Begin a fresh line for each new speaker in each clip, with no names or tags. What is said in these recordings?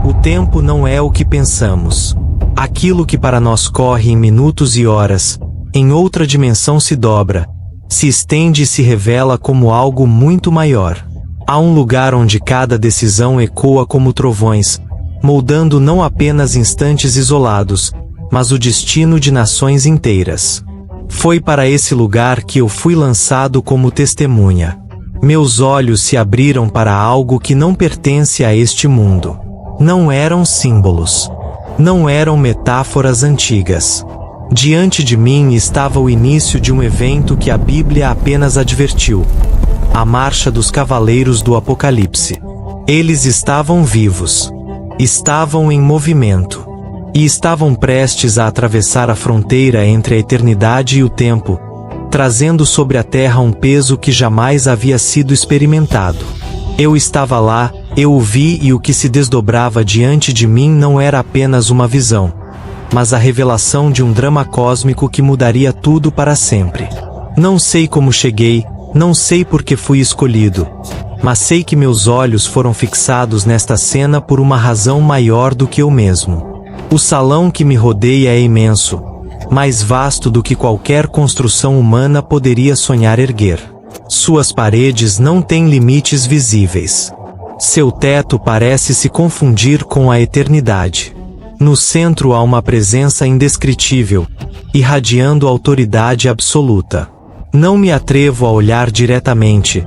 O tempo não é o que pensamos. Aquilo que para nós corre em minutos e horas, em outra dimensão se dobra, se estende e se revela como algo muito maior. Há um lugar onde cada decisão ecoa como trovões, moldando não apenas instantes isolados, mas o destino de nações inteiras. Foi para esse lugar que eu fui lançado como testemunha. Meus olhos se abriram para algo que não pertence a este mundo. Não eram símbolos. Não eram metáforas antigas. Diante de mim estava o início de um evento que a Bíblia apenas advertiu: a marcha dos cavaleiros do Apocalipse. Eles estavam vivos. Estavam em movimento. E estavam prestes a atravessar a fronteira entre a eternidade e o tempo, trazendo sobre a terra um peso que jamais havia sido experimentado. Eu estava lá, eu o vi, e o que se desdobrava diante de mim não era apenas uma visão, mas a revelação de um drama cósmico que mudaria tudo para sempre. Não sei como cheguei, não sei por que fui escolhido, mas sei que meus olhos foram fixados nesta cena por uma razão maior do que eu mesmo. O salão que me rodeia é imenso, mais vasto do que qualquer construção humana poderia sonhar erguer. Suas paredes não têm limites visíveis. Seu teto parece se confundir com a eternidade. No centro há uma presença indescritível, irradiando autoridade absoluta. Não me atrevo a olhar diretamente,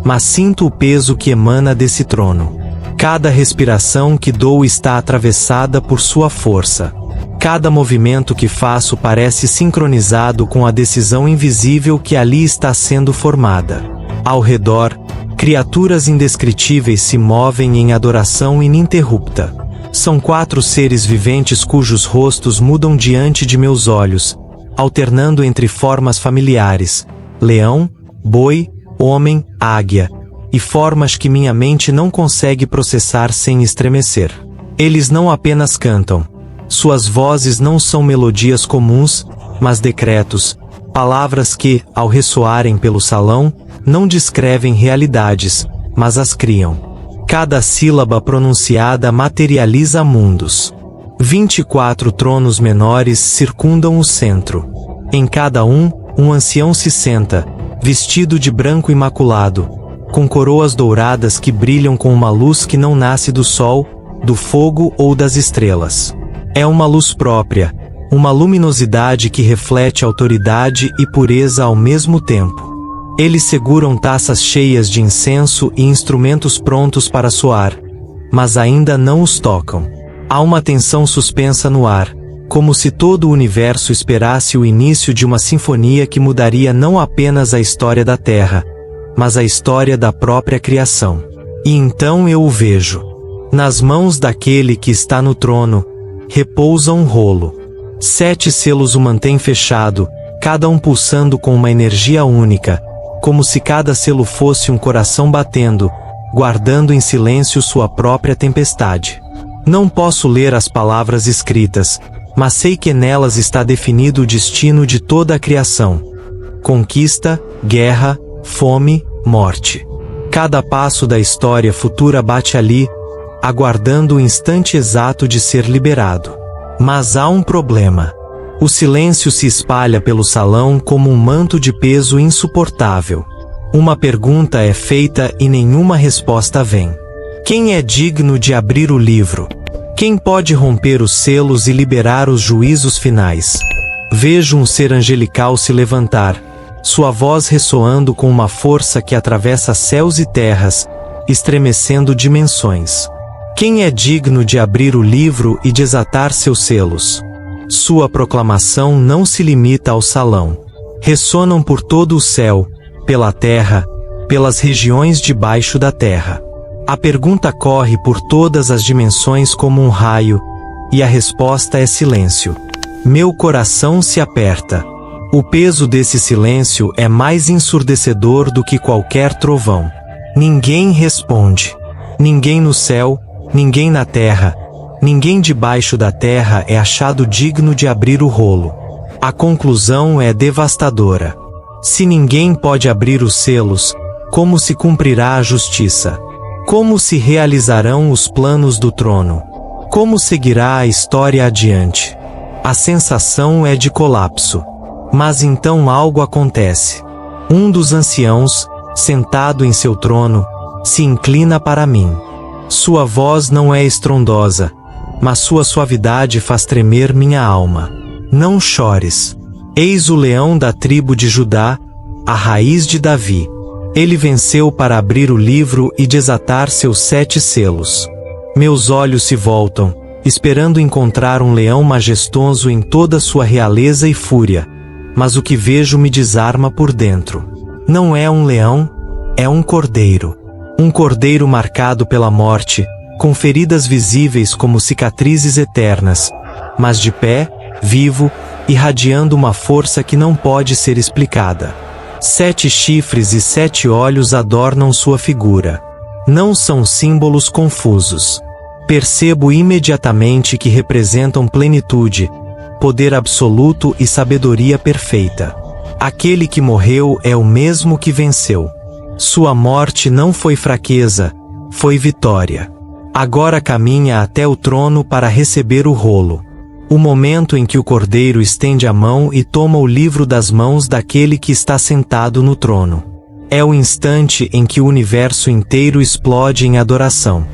mas sinto o peso que emana desse trono. Cada respiração que dou está atravessada por sua força. Cada movimento que faço parece sincronizado com a decisão invisível que ali está sendo formada. Ao redor, criaturas indescritíveis se movem em adoração ininterrupta. São 4 seres viventes cujos rostos mudam diante de meus olhos, alternando entre formas familiares: leão, boi, homem, águia, e formas que minha mente não consegue processar sem estremecer. Eles não apenas cantam. Suas vozes não são melodias comuns, mas decretos, palavras que, ao ressoarem pelo salão, não descrevem realidades, mas as criam. Cada sílaba pronunciada materializa mundos. 24 tronos menores circundam o centro. Em cada um ancião se senta, vestido de branco imaculado, com coroas douradas que brilham com uma luz que não nasce do sol, do fogo ou das estrelas. É uma luz própria, uma luminosidade que reflete autoridade e pureza ao mesmo tempo. Eles seguram taças cheias de incenso e instrumentos prontos para soar, mas ainda não os tocam. Há uma tensão suspensa no ar, como se todo o universo esperasse o início de uma sinfonia que mudaria não apenas a história da Terra, mas a história da própria criação. E então eu o vejo. Nas mãos daquele que está no trono, repousa um rolo. 7 selos o mantêm fechado, cada um pulsando com uma energia única, como se cada selo fosse um coração batendo, guardando em silêncio sua própria tempestade. Não posso ler as palavras escritas, mas sei que nelas está definido o destino de toda a criação. Conquista, guerra, fome, morte. Cada passo da história futura bate ali, aguardando o instante exato de ser liberado. Mas há um problema. O silêncio se espalha pelo salão como um manto de peso insuportável. Uma pergunta é feita e nenhuma resposta vem. Quem é digno de abrir o livro? Quem pode romper os selos e liberar os juízos finais? Vejo um ser angelical se levantar, sua voz ressoando com uma força que atravessa céus e terras, estremecendo dimensões. Quem é digno de abrir o livro e desatar seus selos? Sua proclamação não se limita ao salão. Ressonam por todo o céu, pela terra, pelas regiões debaixo da terra. A pergunta corre por todas as dimensões como um raio, e a resposta é silêncio. Meu coração se aperta. O peso desse silêncio é mais ensurdecedor do que qualquer trovão. Ninguém responde. Ninguém no céu, ninguém na terra, ninguém debaixo da terra é achado digno de abrir o rolo. A conclusão é devastadora. Se ninguém pode abrir os selos, como se cumprirá a justiça? Como se realizarão os planos do trono? Como seguirá a história adiante? A sensação é de colapso. Mas então algo acontece. Um dos anciãos, sentado em seu trono, se inclina para mim. Sua voz não é estrondosa, mas sua suavidade faz tremer minha alma. Não chores. Eis o leão da tribo de Judá, a raiz de Davi. Ele venceu para abrir o livro e desatar seus 7 selos. Meus olhos se voltam, esperando encontrar um leão majestoso em toda sua realeza e fúria, mas o que vejo me desarma por dentro. Não é um leão, é um cordeiro. Um cordeiro marcado pela morte, com feridas visíveis como cicatrizes eternas, mas de pé, vivo, irradiando uma força que não pode ser explicada. 7 chifres e 7 olhos adornam sua figura. Não são símbolos confusos. Percebo imediatamente que representam plenitude, poder absoluto e sabedoria perfeita. Aquele que morreu é o mesmo que venceu. Sua morte não foi fraqueza, foi vitória. Agora caminha até o trono para receber o rolo. O momento em que o cordeiro estende a mão e toma o livro das mãos daquele que está sentado no trono. É o instante em que o universo inteiro explode em adoração.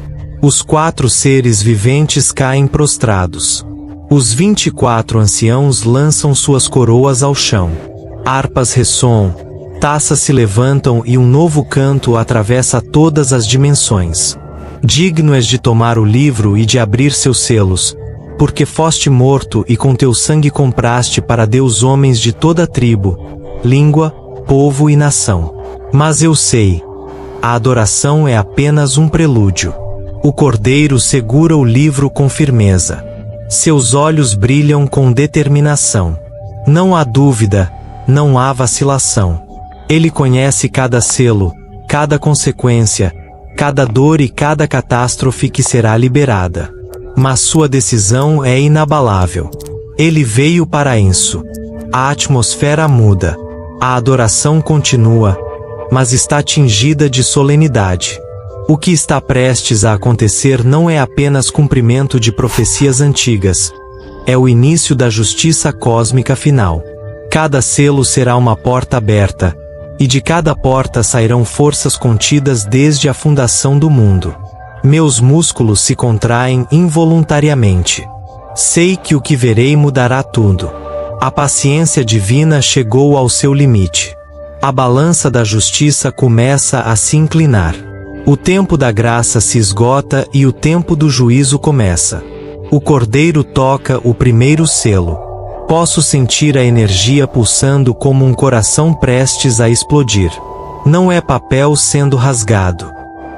Os 4 seres viventes caem prostrados. Os 24 anciãos lançam suas coroas ao chão. Harpas ressoam, taças se levantam e um novo canto atravessa todas as dimensões. Digno és de tomar o livro e de abrir seus selos, porque foste morto e com teu sangue compraste para Deus homens de toda tribo, língua, povo e nação. Mas eu sei, a adoração é apenas um prelúdio. O cordeiro segura o livro com firmeza. Seus olhos brilham com determinação. Não há dúvida, não há vacilação. Ele conhece cada selo, cada consequência, cada dor e cada catástrofe que será liberada. Mas sua decisão é inabalável. Ele veio para isso. A atmosfera muda. A adoração continua, mas está tingida de solenidade. O que está prestes a acontecer não é apenas cumprimento de profecias antigas. É o início da justiça cósmica final. Cada selo será uma porta aberta, e de cada porta sairão forças contidas desde a fundação do mundo. Meus músculos se contraem involuntariamente. Sei que o que verei mudará tudo. A paciência divina chegou ao seu limite. A balança da justiça começa a se inclinar. O tempo da graça se esgota e o tempo do juízo começa. O cordeiro toca o primeiro selo. Posso sentir a energia pulsando como um coração prestes a explodir. Não é papel sendo rasgado.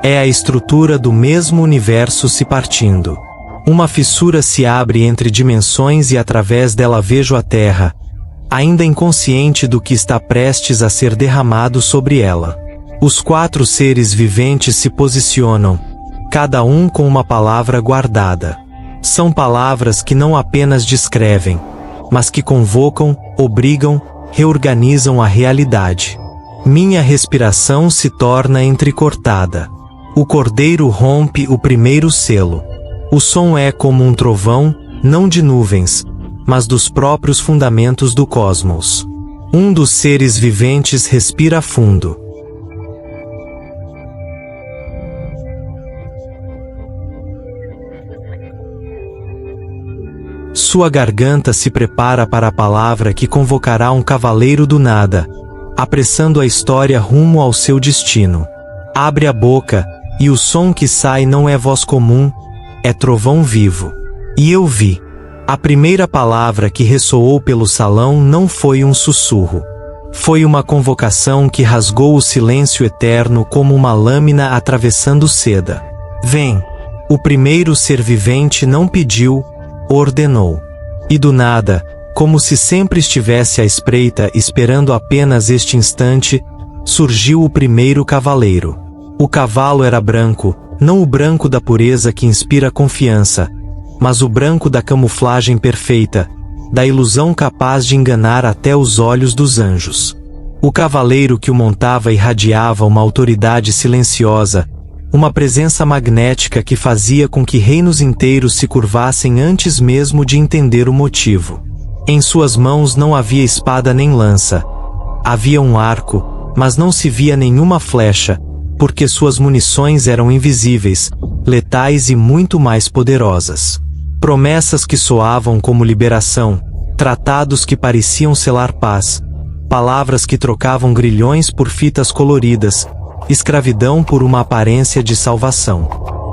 É a estrutura do mesmo universo se partindo. Uma fissura se abre entre dimensões e através dela vejo a Terra, ainda inconsciente do que está prestes a ser derramado sobre ela. Os 4 seres viventes se posicionam, cada um com uma palavra guardada. São palavras que não apenas descrevem, mas que convocam, obrigam, reorganizam a realidade. Minha respiração se torna entrecortada. O cordeiro rompe o primeiro selo. O som é como um trovão, não de nuvens, mas dos próprios fundamentos do cosmos. Um dos seres viventes respira fundo. Sua garganta se prepara para a palavra que convocará um cavaleiro do nada, apressando a história rumo ao seu destino. Abre a boca, e o som que sai não é voz comum, é trovão vivo. E eu vi. A primeira palavra que ressoou pelo salão não foi um sussurro. Foi uma convocação que rasgou o silêncio eterno como uma lâmina atravessando seda. Vem! O primeiro ser vivente não pediu, ordenou. E do nada, como se sempre estivesse à espreita esperando apenas este instante, surgiu o primeiro cavaleiro. O cavalo era branco, não o branco da pureza que inspira confiança, mas o branco da camuflagem perfeita, da ilusão capaz de enganar até os olhos dos anjos. O cavaleiro que o montava irradiava uma autoridade silenciosa, Uma presença magnética que fazia com que reinos inteiros se curvassem antes mesmo de entender o motivo. Em suas mãos não havia espada nem lança. Havia um arco, mas não se via nenhuma flecha, porque suas munições eram invisíveis, letais e muito mais poderosas. Promessas que soavam como liberação, tratados que pareciam selar paz, palavras que trocavam grilhões por fitas coloridas, escravidão por uma aparência de salvação.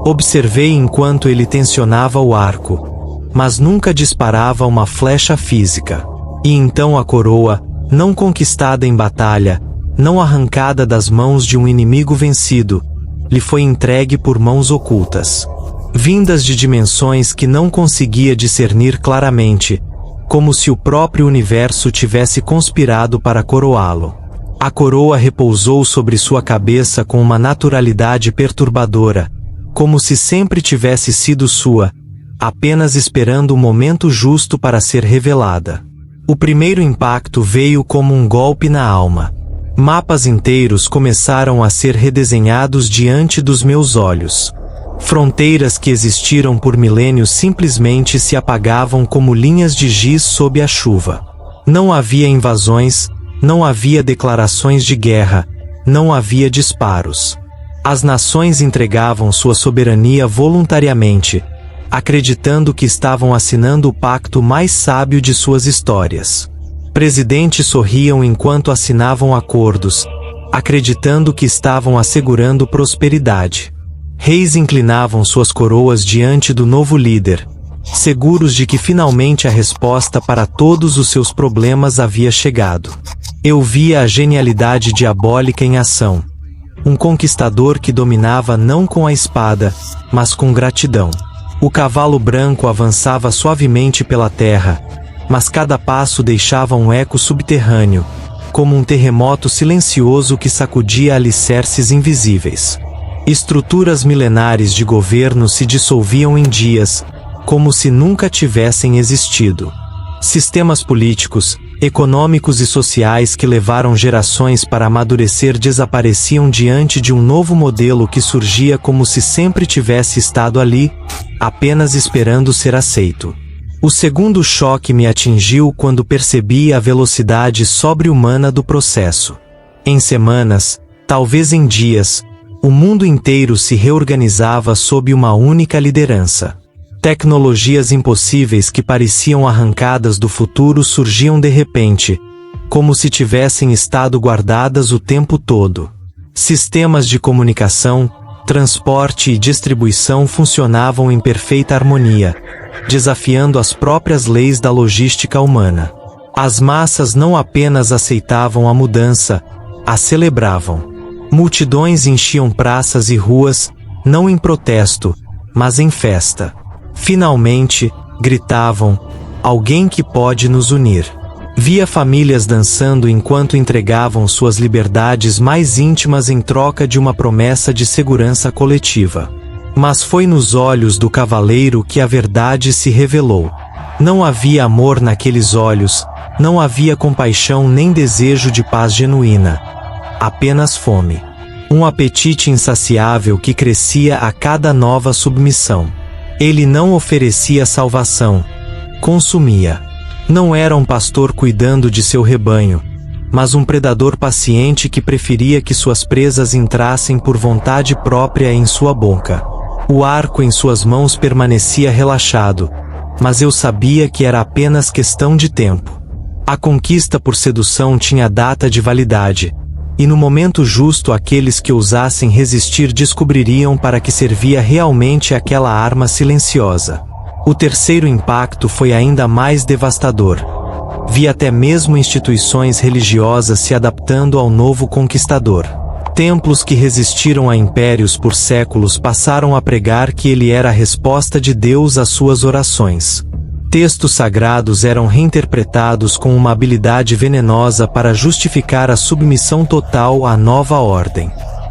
Observei enquanto ele tensionava o arco, mas nunca disparava uma flecha física. E então a coroa, não conquistada em batalha, não arrancada das mãos de um inimigo vencido, lhe foi entregue por mãos ocultas, vindas de dimensões que não conseguia discernir claramente, como se o próprio universo tivesse conspirado para coroá-lo. A coroa repousou sobre sua cabeça com uma naturalidade perturbadora, como se sempre tivesse sido sua, apenas esperando o momento justo para ser revelada. O primeiro impacto veio como um golpe na alma. Mapas inteiros começaram a ser redesenhados diante dos meus olhos. Fronteiras que existiram por milênios simplesmente se apagavam como linhas de giz sob a chuva. Não havia invasões, não havia declarações de guerra, não havia disparos. As nações entregavam sua soberania voluntariamente, acreditando que estavam assinando o pacto mais sábio de suas histórias. Presidentes sorriam enquanto assinavam acordos, acreditando que estavam assegurando prosperidade. Reis inclinavam suas coroas diante do novo líder, seguros de que finalmente a resposta para todos os seus problemas havia chegado. Eu via a genialidade diabólica em ação. Um conquistador que dominava não com a espada, mas com gratidão. O cavalo branco avançava suavemente pela terra, mas cada passo deixava um eco subterrâneo, como um terremoto silencioso que sacudia alicerces invisíveis. Estruturas milenares de governo se dissolviam em dias, como se nunca tivessem existido. Sistemas políticos, econômicos e sociais que levaram gerações para amadurecer desapareciam diante de um novo modelo que surgia como se sempre tivesse estado ali, apenas esperando ser aceito. O segundo choque me atingiu quando percebi a velocidade sobre-humana do processo. Em semanas, talvez em dias, o mundo inteiro se reorganizava sob uma única liderança. Tecnologias impossíveis que pareciam arrancadas do futuro surgiam de repente, como se tivessem estado guardadas o tempo todo. Sistemas de comunicação, transporte e distribuição funcionavam em perfeita harmonia, desafiando as próprias leis da logística humana. As massas não apenas aceitavam a mudança, a celebravam. Multidões enchiam praças e ruas, não em protesto, mas em festa. Finalmente, gritavam, alguém que pode nos unir. Via famílias dançando enquanto entregavam suas liberdades mais íntimas em troca de uma promessa de segurança coletiva. Mas foi nos olhos do cavaleiro que a verdade se revelou. Não havia amor naqueles olhos, não havia compaixão nem desejo de paz genuína. Apenas fome. Um apetite insaciável que crescia a cada nova submissão. Ele não oferecia salvação, consumia. Não era um pastor cuidando de seu rebanho, mas um predador paciente que preferia que suas presas entrassem por vontade própria em sua boca. O arco em suas mãos permanecia relaxado, mas eu sabia que era apenas questão de tempo. A conquista por sedução tinha data de validade, e no momento justo aqueles que ousassem resistir descobririam para que servia realmente aquela arma silenciosa. O terceiro impacto foi ainda mais devastador. Vi até mesmo instituições religiosas se adaptando ao novo conquistador. Templos que resistiram a impérios por séculos passaram a pregar que ele era a resposta de Deus às suas orações. Textos sagrados eram reinterpretados com uma habilidade venenosa para justificar a submissão total à nova ordem.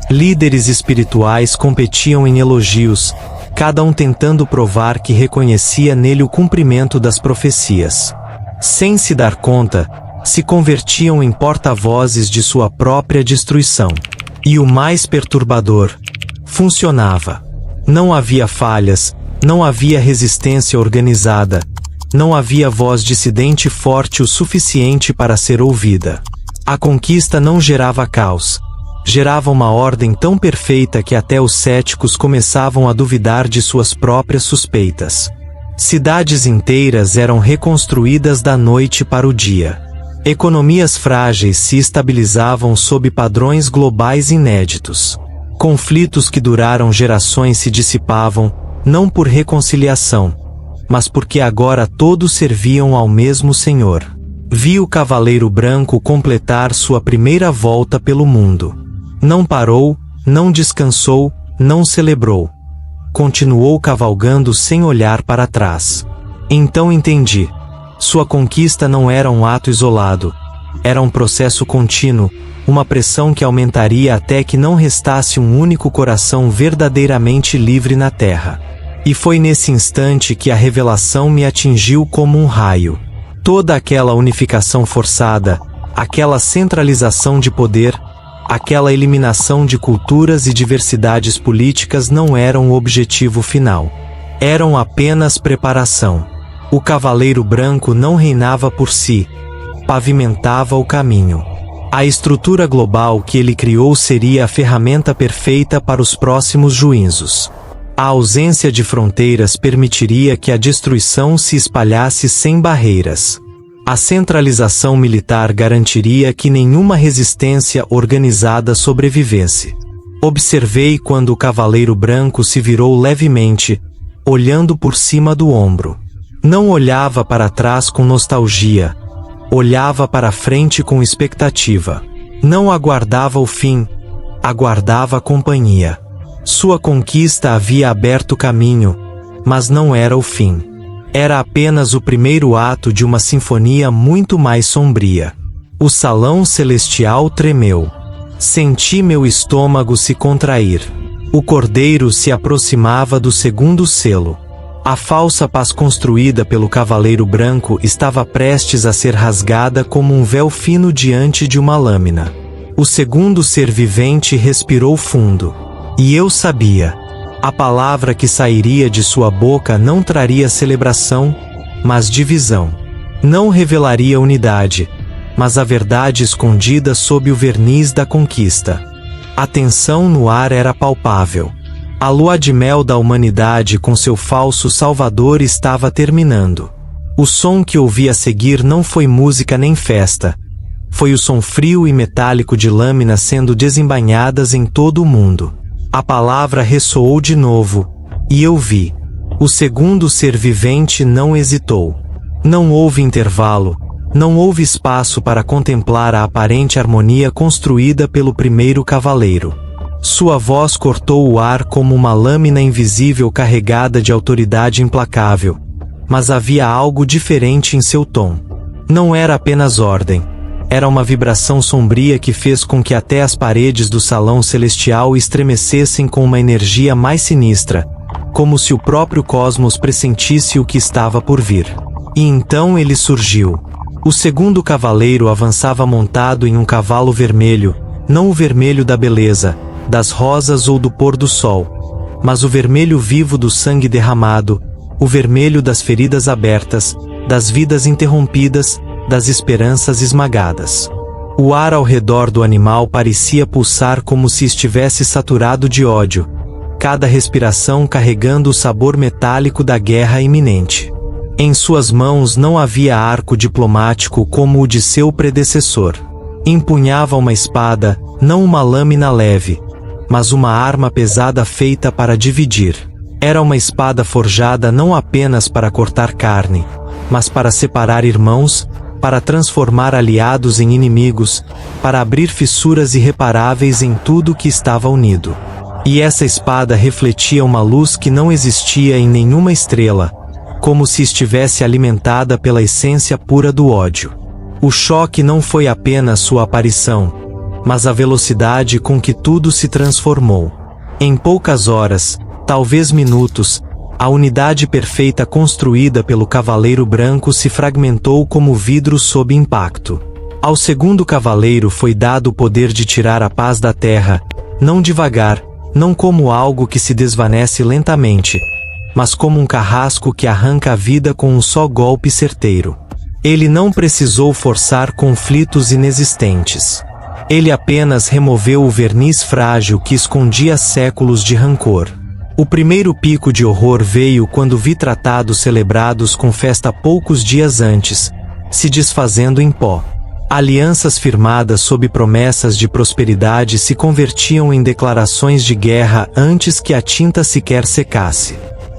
Líderes espirituais competiam em elogios, cada um tentando provar que reconhecia nele o cumprimento das profecias. Sem se dar conta, se convertiam em porta-vozes de sua própria destruição. E o mais perturbador, Funcionava. Não havia falhas, não havia resistência organizada, não havia voz dissidente forte o suficiente para ser ouvida. A conquista não gerava caos. Gerava uma ordem tão perfeita que até os céticos começavam a duvidar de suas próprias suspeitas. Cidades inteiras eram reconstruídas da noite para o dia. Economias frágeis se estabilizavam sob padrões globais inéditos. Conflitos que duraram gerações se dissipavam, não por reconciliação, mas porque agora todos serviam ao mesmo Senhor. Vi o Cavaleiro Branco completar sua primeira volta pelo mundo. Não parou, não descansou, não celebrou. Continuou cavalgando sem olhar para trás. Então entendi. Sua conquista não era um ato isolado. Era um processo contínuo, uma pressão que aumentaria até que não restasse um único coração verdadeiramente livre na terra. E foi nesse instante que a revelação me atingiu como um raio. Toda aquela unificação forçada, aquela centralização de poder, aquela eliminação de culturas e diversidades políticas não eram o objetivo final. Eram apenas preparação. O Cavaleiro Branco não reinava por si, pavimentava o caminho. A estrutura global que ele criou seria a ferramenta perfeita para os próximos juízos. A ausência de fronteiras permitiria que a destruição se espalhasse sem barreiras. A centralização militar garantiria que nenhuma resistência organizada sobrevivesse. Observei quando o Cavaleiro Branco se virou levemente, olhando por cima do ombro. Não olhava para trás com nostalgia. Olhava para frente com expectativa. Não aguardava o fim, aguardava a companhia. Sua conquista havia aberto caminho, mas não era o fim. Era apenas o primeiro ato de uma sinfonia muito mais sombria. O salão celestial tremeu. Senti meu estômago se contrair. O cordeiro se aproximava do segundo selo. A falsa paz construída pelo Cavaleiro Branco estava prestes a ser rasgada como um véu fino diante de uma lâmina. O segundo ser vivente respirou fundo. E eu sabia. A palavra que sairia de sua boca não traria celebração, mas divisão. Não revelaria unidade, mas a verdade escondida sob o verniz da conquista. A tensão no ar era palpável. A lua de mel da humanidade com seu falso salvador estava terminando. O som que ouvi a seguir não foi música nem festa. Foi o som frio e metálico de lâminas sendo desembainhadas em todo o mundo. A palavra ressoou de novo, e eu vi. O segundo ser vivente não hesitou. Não houve intervalo, não houve espaço para contemplar a aparente harmonia construída pelo primeiro cavaleiro. Sua voz cortou o ar como uma lâmina invisível carregada de autoridade implacável, mas havia algo diferente em seu tom. Não era apenas ordem. Era uma vibração sombria que fez com que até as paredes do salão celestial estremecessem com uma energia mais sinistra, como se o próprio cosmos pressentisse o que estava por vir. E então ele surgiu. O segundo cavaleiro avançava montado em um cavalo vermelho, não o vermelho da beleza, das rosas ou do pôr do sol, mas o vermelho vivo do sangue derramado, o vermelho das feridas abertas, das vidas interrompidas, das esperanças esmagadas. O ar ao redor do animal parecia pulsar como se estivesse saturado de ódio, cada respiração carregando o sabor metálico da guerra iminente. Em suas mãos não havia arco diplomático como o de seu predecessor. Empunhava uma espada, não uma lâmina leve, mas uma arma pesada feita para dividir. Era uma espada forjada não apenas para cortar carne, mas para separar irmãos, para transformar aliados em inimigos, para abrir fissuras irreparáveis em tudo que estava unido. E essa espada refletia uma luz que não existia em nenhuma estrela, como se estivesse alimentada pela essência pura do ódio. O choque não foi apenas sua aparição, mas a velocidade com que tudo se transformou. Em poucas horas, talvez minutos, a unidade perfeita construída pelo Cavaleiro Branco se fragmentou como vidro sob impacto. Ao segundo cavaleiro foi dado o poder de tirar a paz da terra, não devagar, não como algo que se desvanece lentamente, mas como um carrasco que arranca a vida com um só golpe certeiro. Ele não precisou forçar conflitos inexistentes. Ele apenas removeu o verniz frágil que escondia séculos de rancor. O primeiro pico de horror veio quando vi tratados celebrados com festa poucos dias antes, se desfazendo em pó. Alianças firmadas sob promessas de prosperidade se convertiam em declarações de guerra antes que a tinta sequer secasse.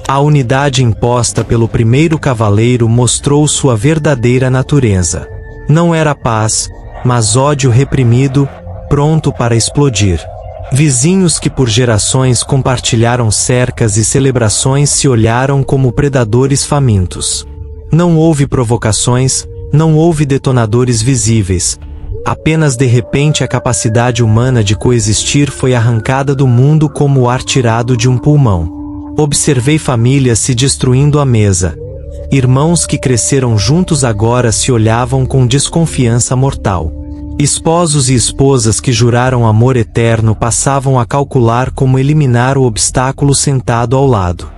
A unidade imposta pelo primeiro cavaleiro mostrou sua verdadeira natureza. Não era paz, mas ódio reprimido, pronto para explodir. Vizinhos que por gerações compartilharam cercas e celebrações se olharam como predadores famintos. Não houve provocações, não houve detonadores visíveis. Apenas de repente a capacidade humana de coexistir foi arrancada do mundo como o ar tirado de um pulmão. Observei famílias se destruindo à mesa. Irmãos que cresceram juntos agora se olhavam com desconfiança mortal. Esposos e esposas que juraram amor eterno passavam a calcular como eliminar o obstáculo sentado ao lado.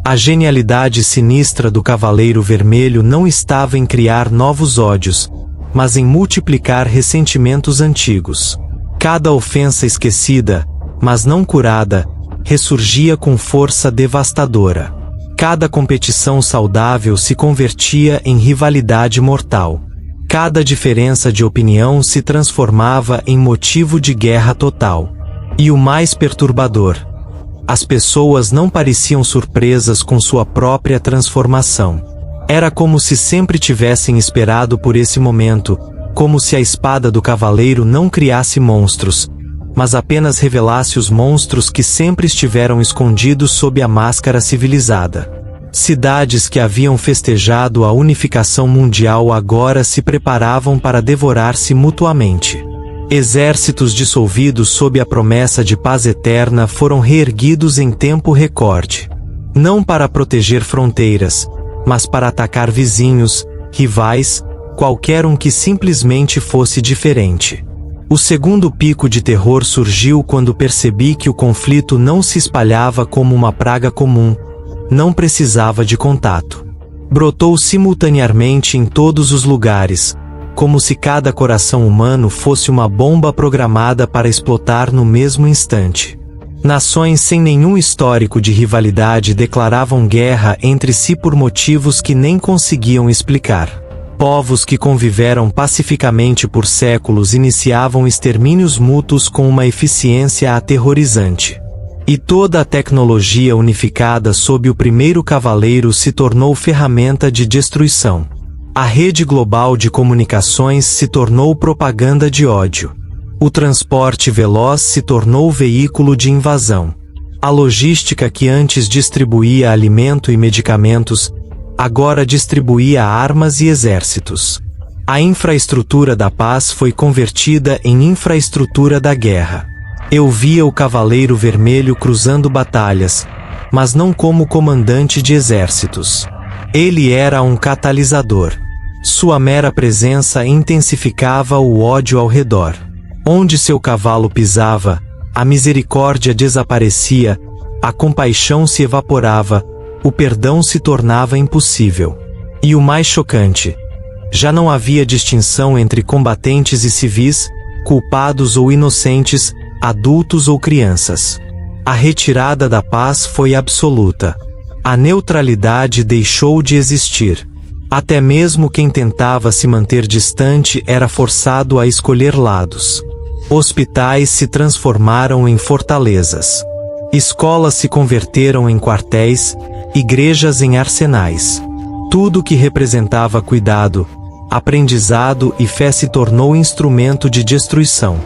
A genialidade sinistra do Cavaleiro Vermelho não estava em criar novos ódios, mas em multiplicar ressentimentos antigos. Cada ofensa esquecida, mas não curada, ressurgia com força devastadora. Cada competição saudável se convertia em rivalidade mortal. Cada diferença de opinião se transformava em motivo de guerra total. E o mais perturbador: as pessoas não pareciam surpresas com sua própria transformação. Era como se sempre tivessem esperado por esse momento, como se a espada do cavaleiro não criasse monstros, mas apenas revelasse os monstros que sempre estiveram escondidos sob a máscara civilizada. Cidades que haviam festejado a unificação mundial agora se preparavam para devorar-se mutuamente. Exércitos dissolvidos sob a promessa de paz eterna foram reerguidos em tempo recorde. Não para proteger fronteiras, mas para atacar vizinhos, rivais, qualquer um que simplesmente fosse diferente. O segundo pico de terror surgiu quando percebi que o conflito não se espalhava como uma praga comum, não precisava de contato. Brotou simultaneamente em todos os lugares, como se cada coração humano fosse uma bomba programada para explodir no mesmo instante. Nações sem nenhum histórico de rivalidade declaravam guerra entre si por motivos que nem conseguiam explicar. Povos que conviveram pacificamente por séculos iniciavam extermínios mútuos com uma eficiência aterrorizante. E toda a tecnologia unificada sob o primeiro cavaleiro se tornou ferramenta de destruição. A rede global de comunicações se tornou propaganda de ódio. O transporte veloz se tornou veículo de invasão. A logística que antes distribuía alimento e medicamentos, agora distribuía armas e exércitos. A infraestrutura da paz foi convertida em infraestrutura da guerra. Eu via o Cavaleiro Vermelho cruzando batalhas, mas não como comandante de exércitos. Ele era um catalisador. Sua mera presença intensificava o ódio ao redor. Onde seu cavalo pisava, a misericórdia desaparecia, a compaixão se evaporava, o perdão se tornava impossível. E o mais chocante: já não havia distinção entre combatentes e civis, culpados ou inocentes, adultos ou crianças. A retirada da paz foi absoluta. A neutralidade deixou de existir. Até mesmo quem tentava se manter distante era forçado a escolher lados. Hospitais se transformaram em fortalezas. Escolas se converteram em quartéis, igrejas em arsenais. Tudo que representava cuidado, aprendizado e fé se tornou instrumento de destruição.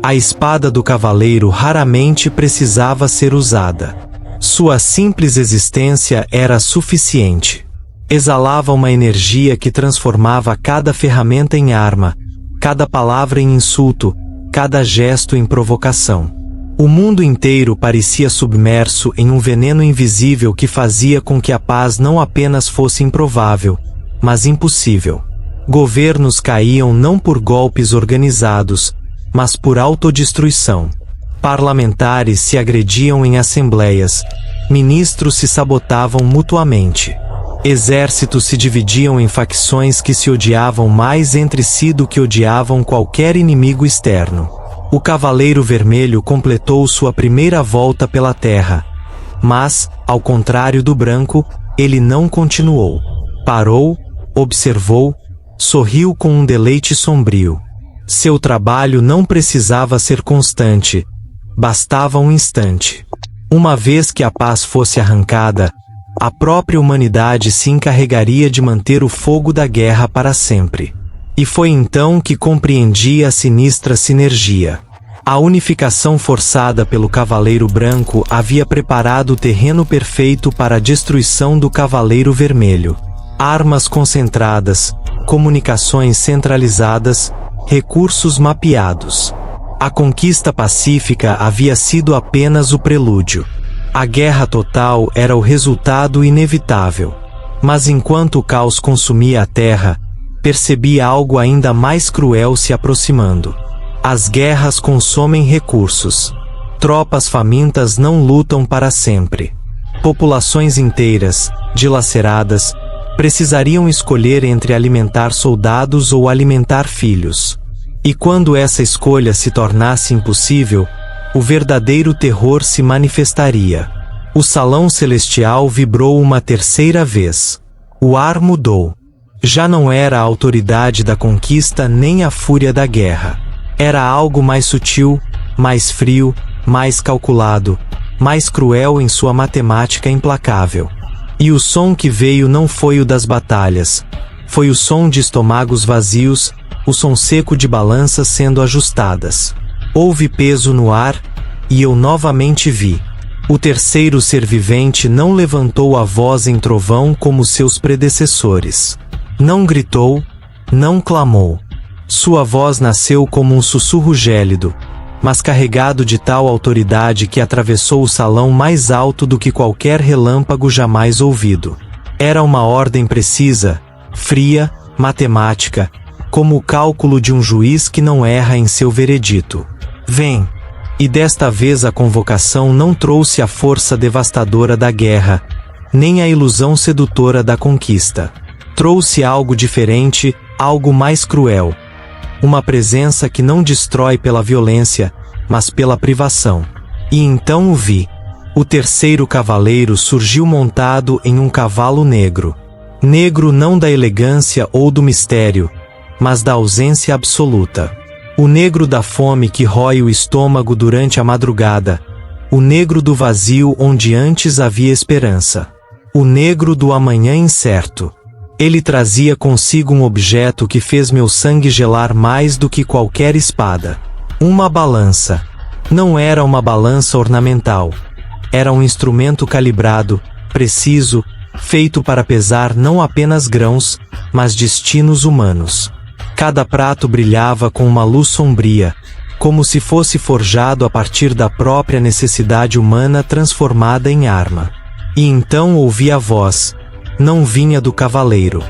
A espada do cavaleiro raramente precisava ser usada. Sua simples existência era suficiente. Exalava uma energia que transformava cada ferramenta em arma, cada palavra em insulto, cada gesto em provocação. O mundo inteiro parecia submerso em um veneno invisível que fazia com que a paz não apenas fosse improvável, mas impossível. Governos caíam não por golpes organizados, mas por autodestruição. Parlamentares se agrediam em assembleias, ministros se sabotavam mutuamente. Exércitos se dividiam em facções que se odiavam mais entre si do que odiavam qualquer inimigo externo. O Cavaleiro Vermelho completou sua primeira volta pela Terra. Mas, ao contrário do Branco, ele não continuou. Parou, observou, sorriu com um deleite sombrio. Seu trabalho não precisava ser constante. Bastava um instante. Uma vez que a paz fosse arrancada, a própria humanidade se encarregaria de manter o fogo da guerra para sempre. E foi então que compreendi a sinistra sinergia. A unificação forçada pelo Cavaleiro Branco havia preparado o terreno perfeito para a destruição do Cavaleiro Vermelho. Armas concentradas, comunicações centralizadas, recursos mapeados. A conquista pacífica havia sido apenas o prelúdio. A guerra total era o resultado inevitável. Mas enquanto o caos consumia a terra, percebi algo ainda mais cruel se aproximando. As guerras consomem recursos. Tropas famintas não lutam para sempre. Populações inteiras, dilaceradas, precisariam escolher entre alimentar soldados ou alimentar filhos. E quando essa escolha se tornasse impossível, o verdadeiro terror se manifestaria. O salão celestial vibrou uma terceira vez. O ar mudou. Já não era a autoridade da conquista nem a fúria da guerra. Era algo mais sutil, mais frio, mais calculado, mais cruel em sua matemática implacável. E o som que veio não foi o das batalhas. Foi o som de estômagos vazios, o som seco de balanças sendo ajustadas. Houve peso no ar, e eu novamente vi. O terceiro ser vivente não levantou a voz em trovão como seus predecessores. Não gritou, não clamou. Sua voz nasceu como um sussurro gélido, mas carregado de tal autoridade que atravessou o salão mais alto do que qualquer relâmpago jamais ouvido. Era uma ordem precisa, fria, matemática, como o cálculo de um juiz que não erra em seu veredito. Vem! E desta vez a convocação não trouxe a força devastadora da guerra, nem a ilusão sedutora da conquista. Trouxe algo diferente, algo mais cruel. Uma presença que não destrói pela violência, mas pela privação. E então o vi. O terceiro cavaleiro surgiu montado em um cavalo negro. Negro não da elegância ou do mistério, mas da ausência absoluta. O negro da fome que rói o estômago durante a madrugada. O negro do vazio onde antes havia esperança. O negro do amanhã incerto. Ele trazia consigo um objeto que fez meu sangue gelar mais do que qualquer espada. Uma balança. Não era uma balança ornamental. Era um instrumento calibrado, preciso, feito para pesar não apenas grãos, mas destinos humanos. Cada prato brilhava com uma luz sombria, como se fosse forjado a partir da própria necessidade humana transformada em arma. E então ouvi a voz. Não vinha do cavaleiro.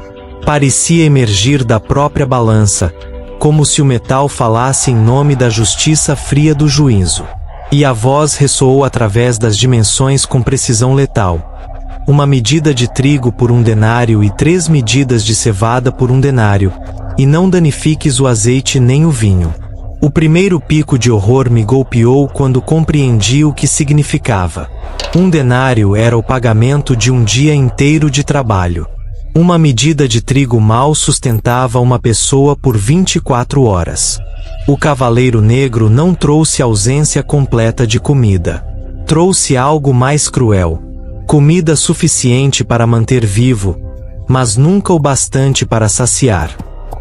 Parecia emergir da própria balança, como se o metal falasse em nome da justiça fria do juízo. E a voz ressoou através das dimensões com precisão letal. Uma medida de trigo por 1 denário e 3 medidas de cevada por 1 denário, e não danifiques o azeite nem o vinho. O primeiro pico de horror me golpeou quando compreendi o que significava. 1 denário era o pagamento de um dia inteiro de trabalho. Uma medida de trigo mal sustentava uma pessoa por 24 horas. O Cavaleiro Negro não trouxe ausência completa de comida. Trouxe algo mais cruel. Comida suficiente para manter vivo, mas nunca o bastante para saciar.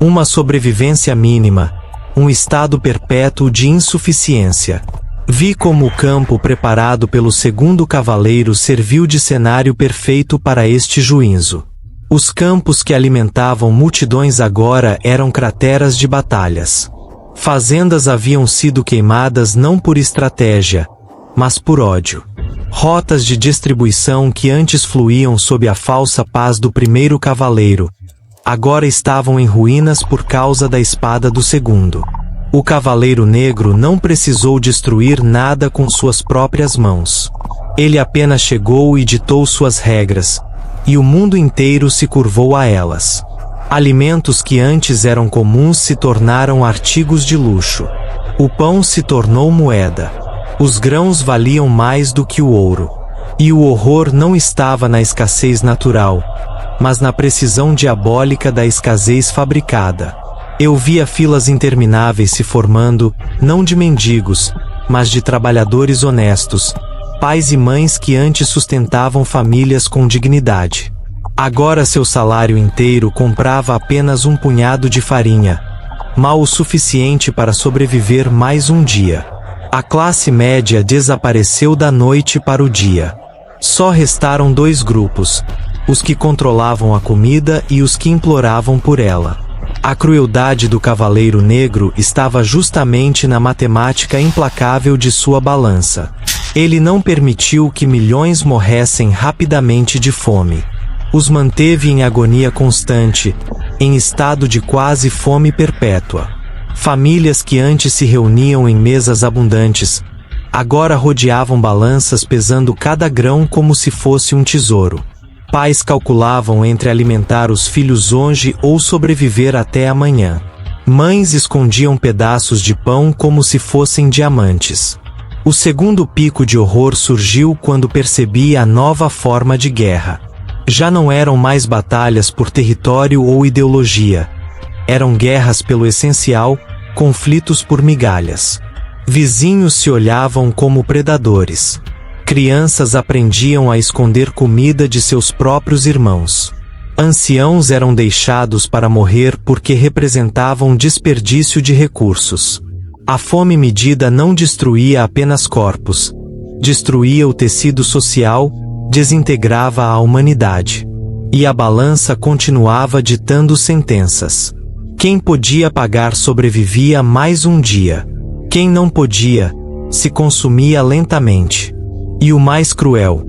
Uma sobrevivência mínima, um estado perpétuo de insuficiência. Vi como o campo preparado pelo segundo cavaleiro serviu de cenário perfeito para este juízo. Os campos que alimentavam multidões agora eram crateras de batalhas. Fazendas haviam sido queimadas não por estratégia, mas por ódio. Rotas de distribuição que antes fluíam sob a falsa paz do primeiro cavaleiro, agora estavam em ruínas por causa da espada do segundo. O Cavaleiro Negro não precisou destruir nada com suas próprias mãos. Ele apenas chegou e ditou suas regras, e o mundo inteiro se curvou a elas. Alimentos que antes eram comuns se tornaram artigos de luxo. O pão se tornou moeda. Os grãos valiam mais do que o ouro. E o horror não estava na escassez natural, mas na precisão diabólica da escassez fabricada. Eu via filas intermináveis se formando, não de mendigos, mas de trabalhadores honestos, pais e mães que antes sustentavam famílias com dignidade. Agora seu salário inteiro comprava apenas um punhado de farinha, mal o suficiente para sobreviver mais um dia. A classe média desapareceu da noite para o dia. Só restaram dois grupos, os que controlavam a comida e os que imploravam por ela. A crueldade do Cavaleiro Negro estava justamente na matemática implacável de sua balança. Ele não permitiu que milhões morressem rapidamente de fome. Os manteve em agonia constante, em estado de quase fome perpétua. Famílias que antes se reuniam em mesas abundantes, agora rodeavam balanças pesando cada grão como se fosse um tesouro. Pais calculavam entre alimentar os filhos hoje ou sobreviver até amanhã. Mães escondiam pedaços de pão como se fossem diamantes. O segundo pico de horror surgiu quando percebi a nova forma de guerra. Já não eram mais batalhas por território ou ideologia. Eram guerras pelo essencial, conflitos por migalhas. Vizinhos se olhavam como predadores. Crianças aprendiam a esconder comida de seus próprios irmãos. Anciãos eram deixados para morrer porque representavam desperdício de recursos. A fome medida não destruía apenas corpos. Destruía o tecido social, desintegrava a humanidade. E a balança continuava ditando sentenças. Quem podia pagar sobrevivia mais um dia. Quem não podia, se consumia lentamente. E o mais cruel,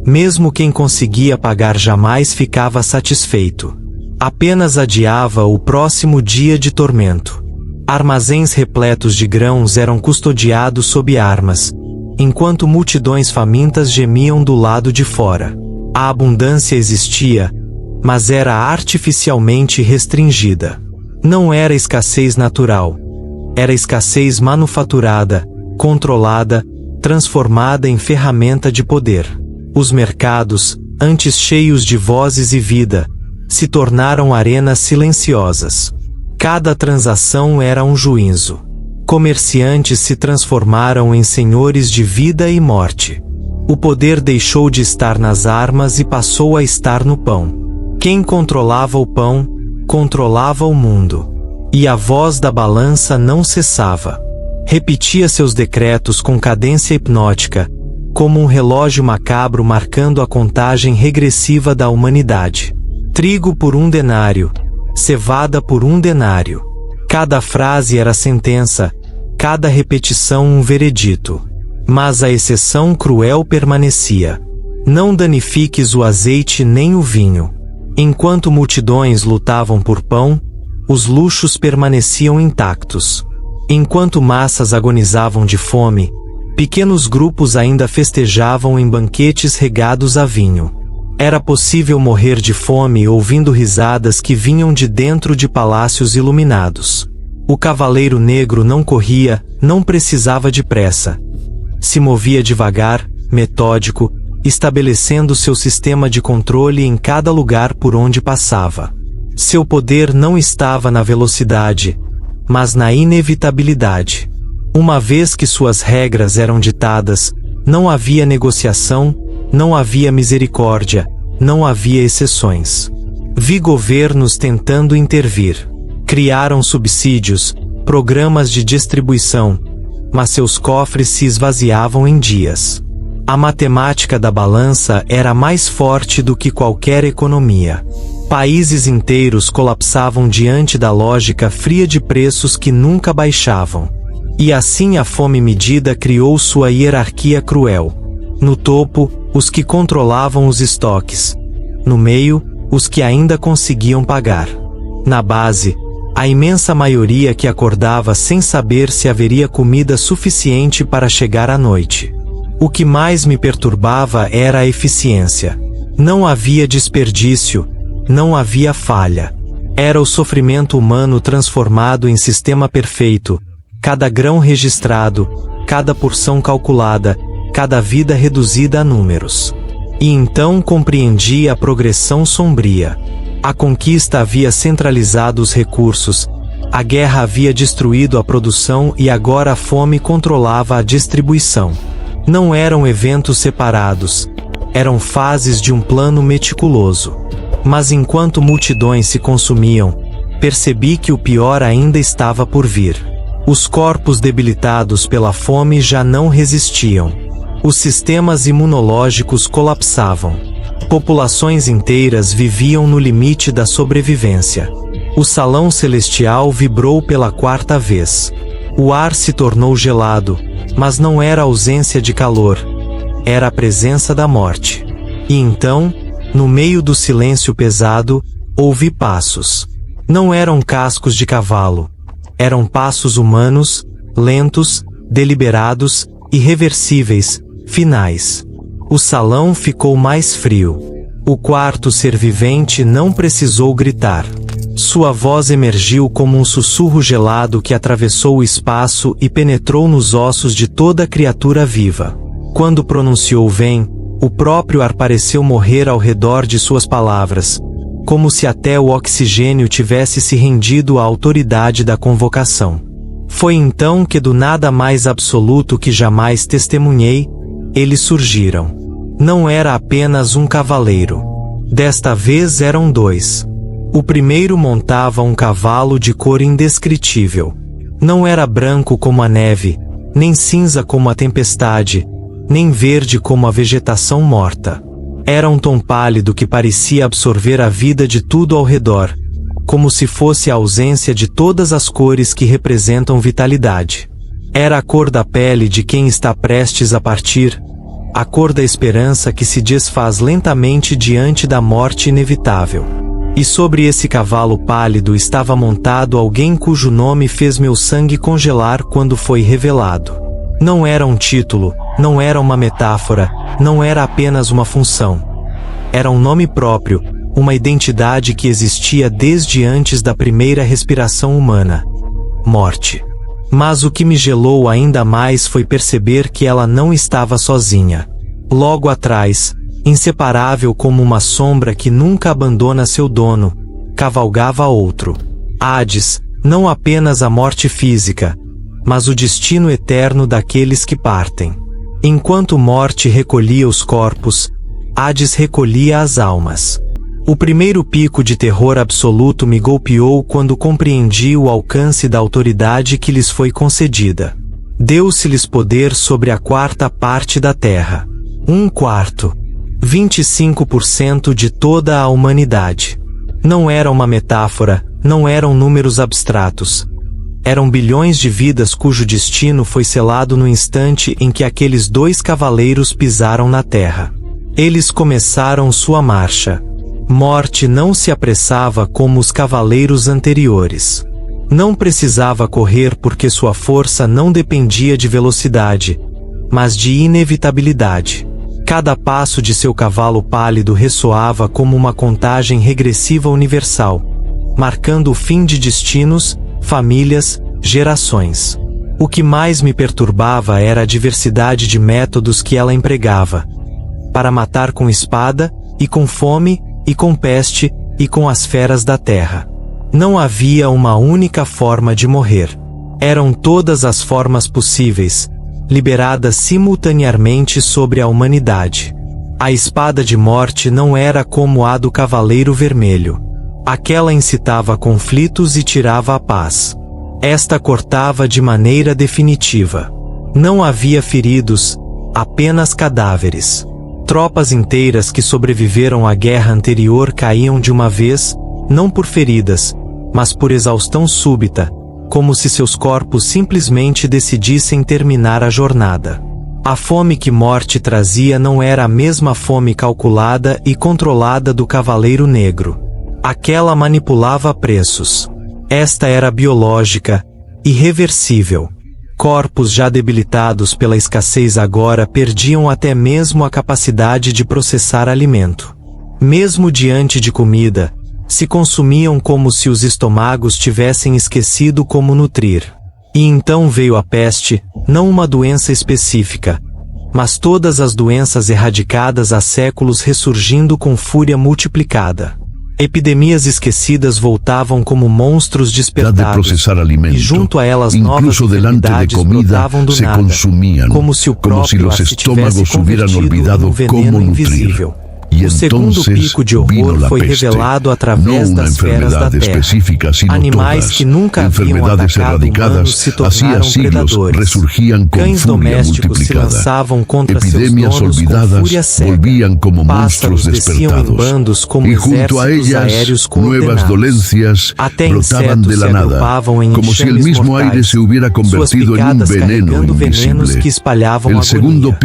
mesmo quem conseguia pagar jamais ficava satisfeito. Apenas adiava o próximo dia de tormento. Armazéns repletos de grãos eram custodiados sob armas, enquanto multidões famintas gemiam do lado de fora. A abundância existia, mas era artificialmente restringida. Não era escassez natural. Era escassez manufaturada, controlada, transformada em ferramenta de poder. Os mercados, antes cheios de vozes e vida, se tornaram arenas silenciosas. Cada transação era um juízo. Comerciantes se transformaram em senhores de vida e morte. O poder deixou de estar nas armas e passou a estar no pão. Quem controlava o pão, controlava o mundo. E a voz da balança não cessava. Repetia seus decretos com cadência hipnótica, como um relógio macabro marcando a contagem regressiva da humanidade. Trigo por 1 denário, cevada por 1 denário. Cada frase era sentença, cada repetição um veredito. Mas a exceção cruel permanecia. Não danifiques o azeite nem o vinho. Enquanto multidões lutavam por pão, os luxos permaneciam intactos. Enquanto massas agonizavam de fome, pequenos grupos ainda festejavam em banquetes regados a vinho. Era possível morrer de fome ouvindo risadas que vinham de dentro de palácios iluminados. O Cavaleiro Negro não corria, não precisava de pressa. Se movia devagar, metódico, estabelecendo seu sistema de controle em cada lugar por onde passava. Seu poder não estava na velocidade, mas na inevitabilidade. Uma vez que suas regras eram ditadas, não havia negociação, não havia misericórdia, não havia exceções. Vi governos tentando intervir. Criaram subsídios, programas de distribuição, mas seus cofres se esvaziavam em dias. A matemática da balança era mais forte do que qualquer economia. Países inteiros colapsavam diante da lógica fria de preços que nunca baixavam. E assim a fome medida criou sua hierarquia cruel. No topo, os que controlavam os estoques. No meio, os que ainda conseguiam pagar. Na base, A imensa maioria que acordava sem saber se haveria comida suficiente para chegar à noite. O que mais me perturbava era a eficiência. Não havia desperdício, não havia falha. Era o sofrimento humano transformado em sistema perfeito, cada grão registrado, cada porção calculada, cada vida reduzida a números. E então compreendi a progressão sombria. A conquista havia centralizado os recursos, a guerra havia destruído a produção e agora a fome controlava a distribuição. Não eram eventos separados, eram fases de um plano meticuloso. Mas enquanto multidões se consumiam, percebi que o pior ainda estava por vir. Os corpos debilitados pela fome já não resistiam. Os sistemas imunológicos colapsavam. Populações inteiras viviam no limite da sobrevivência. O salão celestial vibrou pela quarta vez. O ar se tornou gelado, mas não era a ausência de calor, era a presença da morte. E então, no meio do silêncio pesado, ouvi passos. Não eram cascos de cavalo. Eram passos humanos, lentos, deliberados, irreversíveis, finais. O salão ficou mais frio. O quarto ser vivente não precisou gritar. Sua voz emergiu como um sussurro gelado que atravessou o espaço e penetrou nos ossos de toda criatura viva. Quando pronunciou "vem", o próprio ar pareceu morrer ao redor de suas palavras, como se até o oxigênio tivesse se rendido à autoridade da convocação. Foi então que, do nada mais absoluto que jamais testemunhei, eles surgiram. Não era apenas um cavaleiro. Desta vez eram dois. O primeiro montava um cavalo de cor indescritível. Não era branco como a neve, nem cinza como a tempestade, nem verde como a vegetação morta. Era um tom pálido que parecia absorver a vida de tudo ao redor, como se fosse a ausência de todas as cores que representam vitalidade. Era a cor da pele de quem está prestes a partir, a cor da esperança que se desfaz lentamente diante da morte inevitável. E sobre esse cavalo pálido estava montado alguém cujo nome fez meu sangue congelar quando foi revelado. Não era um título, não era uma metáfora, não era apenas uma função. Era um nome próprio, uma identidade que existia desde antes da primeira respiração humana: morte. Mas o que me gelou ainda mais foi perceber que ela não estava sozinha. Logo atrás, inseparável como uma sombra que nunca abandona seu dono, cavalgava outro. Hades, não apenas a morte física, mas o destino eterno daqueles que partem. Enquanto morte recolhia os corpos, Hades recolhia as almas. O primeiro pico de terror absoluto me golpeou quando compreendi o alcance da autoridade que lhes foi concedida. Deu-se-lhes poder sobre a quarta parte da terra. 1/4. 25% de toda a humanidade. Não era uma metáfora, não eram números abstratos. Eram bilhões de vidas cujo destino foi selado no instante em que aqueles dois cavaleiros pisaram na terra. Eles começaram sua marcha. Morte não se apressava como os cavaleiros anteriores. Não precisava correr porque sua força não dependia de velocidade, mas de inevitabilidade. Cada passo de seu cavalo pálido ressoava como uma contagem regressiva universal, marcando o fim de destinos, famílias, gerações. O que mais me perturbava era a diversidade de métodos que ela empregava. Para matar com espada, e com fome, e com peste, e com as feras da terra. Não havia uma única forma de morrer. Eram todas as formas possíveis, liberadas simultaneamente sobre a humanidade. A espada de morte não era como a do Cavaleiro Vermelho. Aquela incitava conflitos e tirava a paz. Esta cortava de maneira definitiva. Não havia feridos, apenas cadáveres. Tropas inteiras que sobreviveram à guerra anterior caíam de uma vez, não por feridas, mas por exaustão súbita, como se seus corpos simplesmente decidissem terminar a jornada. A fome que morte trazia não era a mesma fome calculada e controlada do Cavaleiro Negro. Aquela manipulava preços. Esta era biológica, irreversível. Corpos já debilitados pela escassez agora perdiam até mesmo a capacidade de processar alimento. Mesmo diante de comida, se consumiam como se os estômagos tivessem esquecido como nutrir. E então veio a peste, não uma doença específica, mas todas as doenças erradicadas há séculos ressurgindo com fúria multiplicada. Epidemias esquecidas voltavam como monstros despertados, e junto a elas novas enfermidades brotavam do nada, como se o próprio ar se tivesse convertido em um veneno invisível. O segundo pico de horror foi revelado através das feras da terra. Animais que nunca haviam atacado humanos se tornaram predadores. Cães domésticos se lançavam contra seus donos com fúria cega. Pássaros desciam em bandos como exércitos aéreos coordenados. Até insetos se agrupavam em enxames mortais, suas picadas carregando venenos que espalhavam agonia.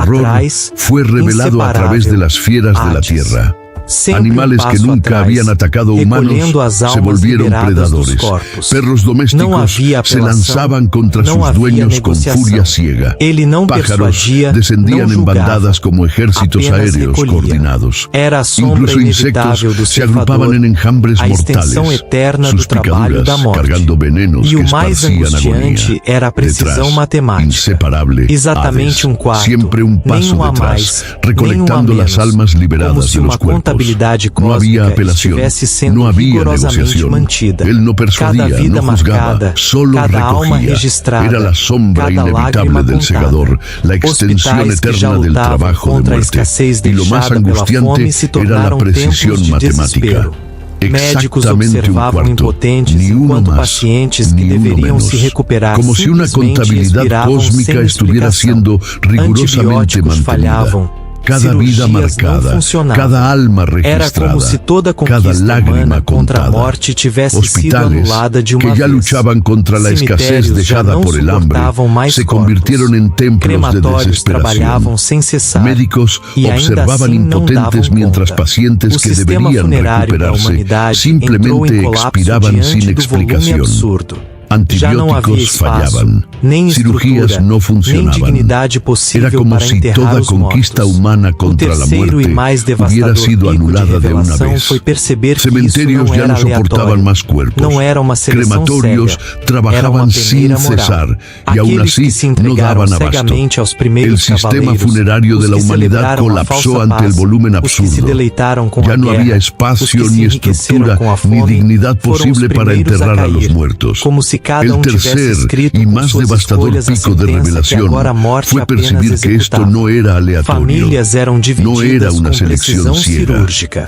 Atrás, inseparável,
de la tierra. Animales que nunca habían atacado humanos se volvieron predadores. Perros domésticos se lanzaban contra sus dueños con furia ciega. Pájaros descendían en bandadas como ejércitos aéreos coordinados. Incluso insectos se agrupaban en enjambres mortales, sus picaduras cargando venenos que esparcían agonía. Detrás, inseparable, aves, siempre un paso detrás, recolectando las almas liberadas de los cuerpos. No había apelación, no había negociación. Él no persuadía, no juzgaba, solo recogía. Era la sombra inevitable del segador, la extensión eterna del trabajo de muerte. Y lo más angustiante era la precisión matemática. Exactamente un cuarto, ni uno más, ni uno menos, como si una contabilidad cósmica estuviera siendo rigurosamente mantenida. Cada vida marcada, cada alma registrada, cada lágrima contada. Hospitales que ya luchaban contra la escasez dejada por el hambre se convirtieron en templos de desesperación. Médicos observaban impotentes mientras pacientes que deberían recuperarse simplemente expiraban sin explicación. Antibióticos fallaban, cirugías no funcionaban. Era como si toda conquista humana contra la muerte hubiera sido anulada de una vez. Cementerios ya no soportaban más cuerpos. Crematorios trabajaban sin cesar y aún así no daban abasto. El sistema funerario de la humanidad colapsó ante el volumen absurdo. Ya no había espacio ni estructura ni dignidad posible para enterrar a los muertos. El tercer y más devastador pico de revelación fue percibir que esto no era aleatorio, no era una selección ciega,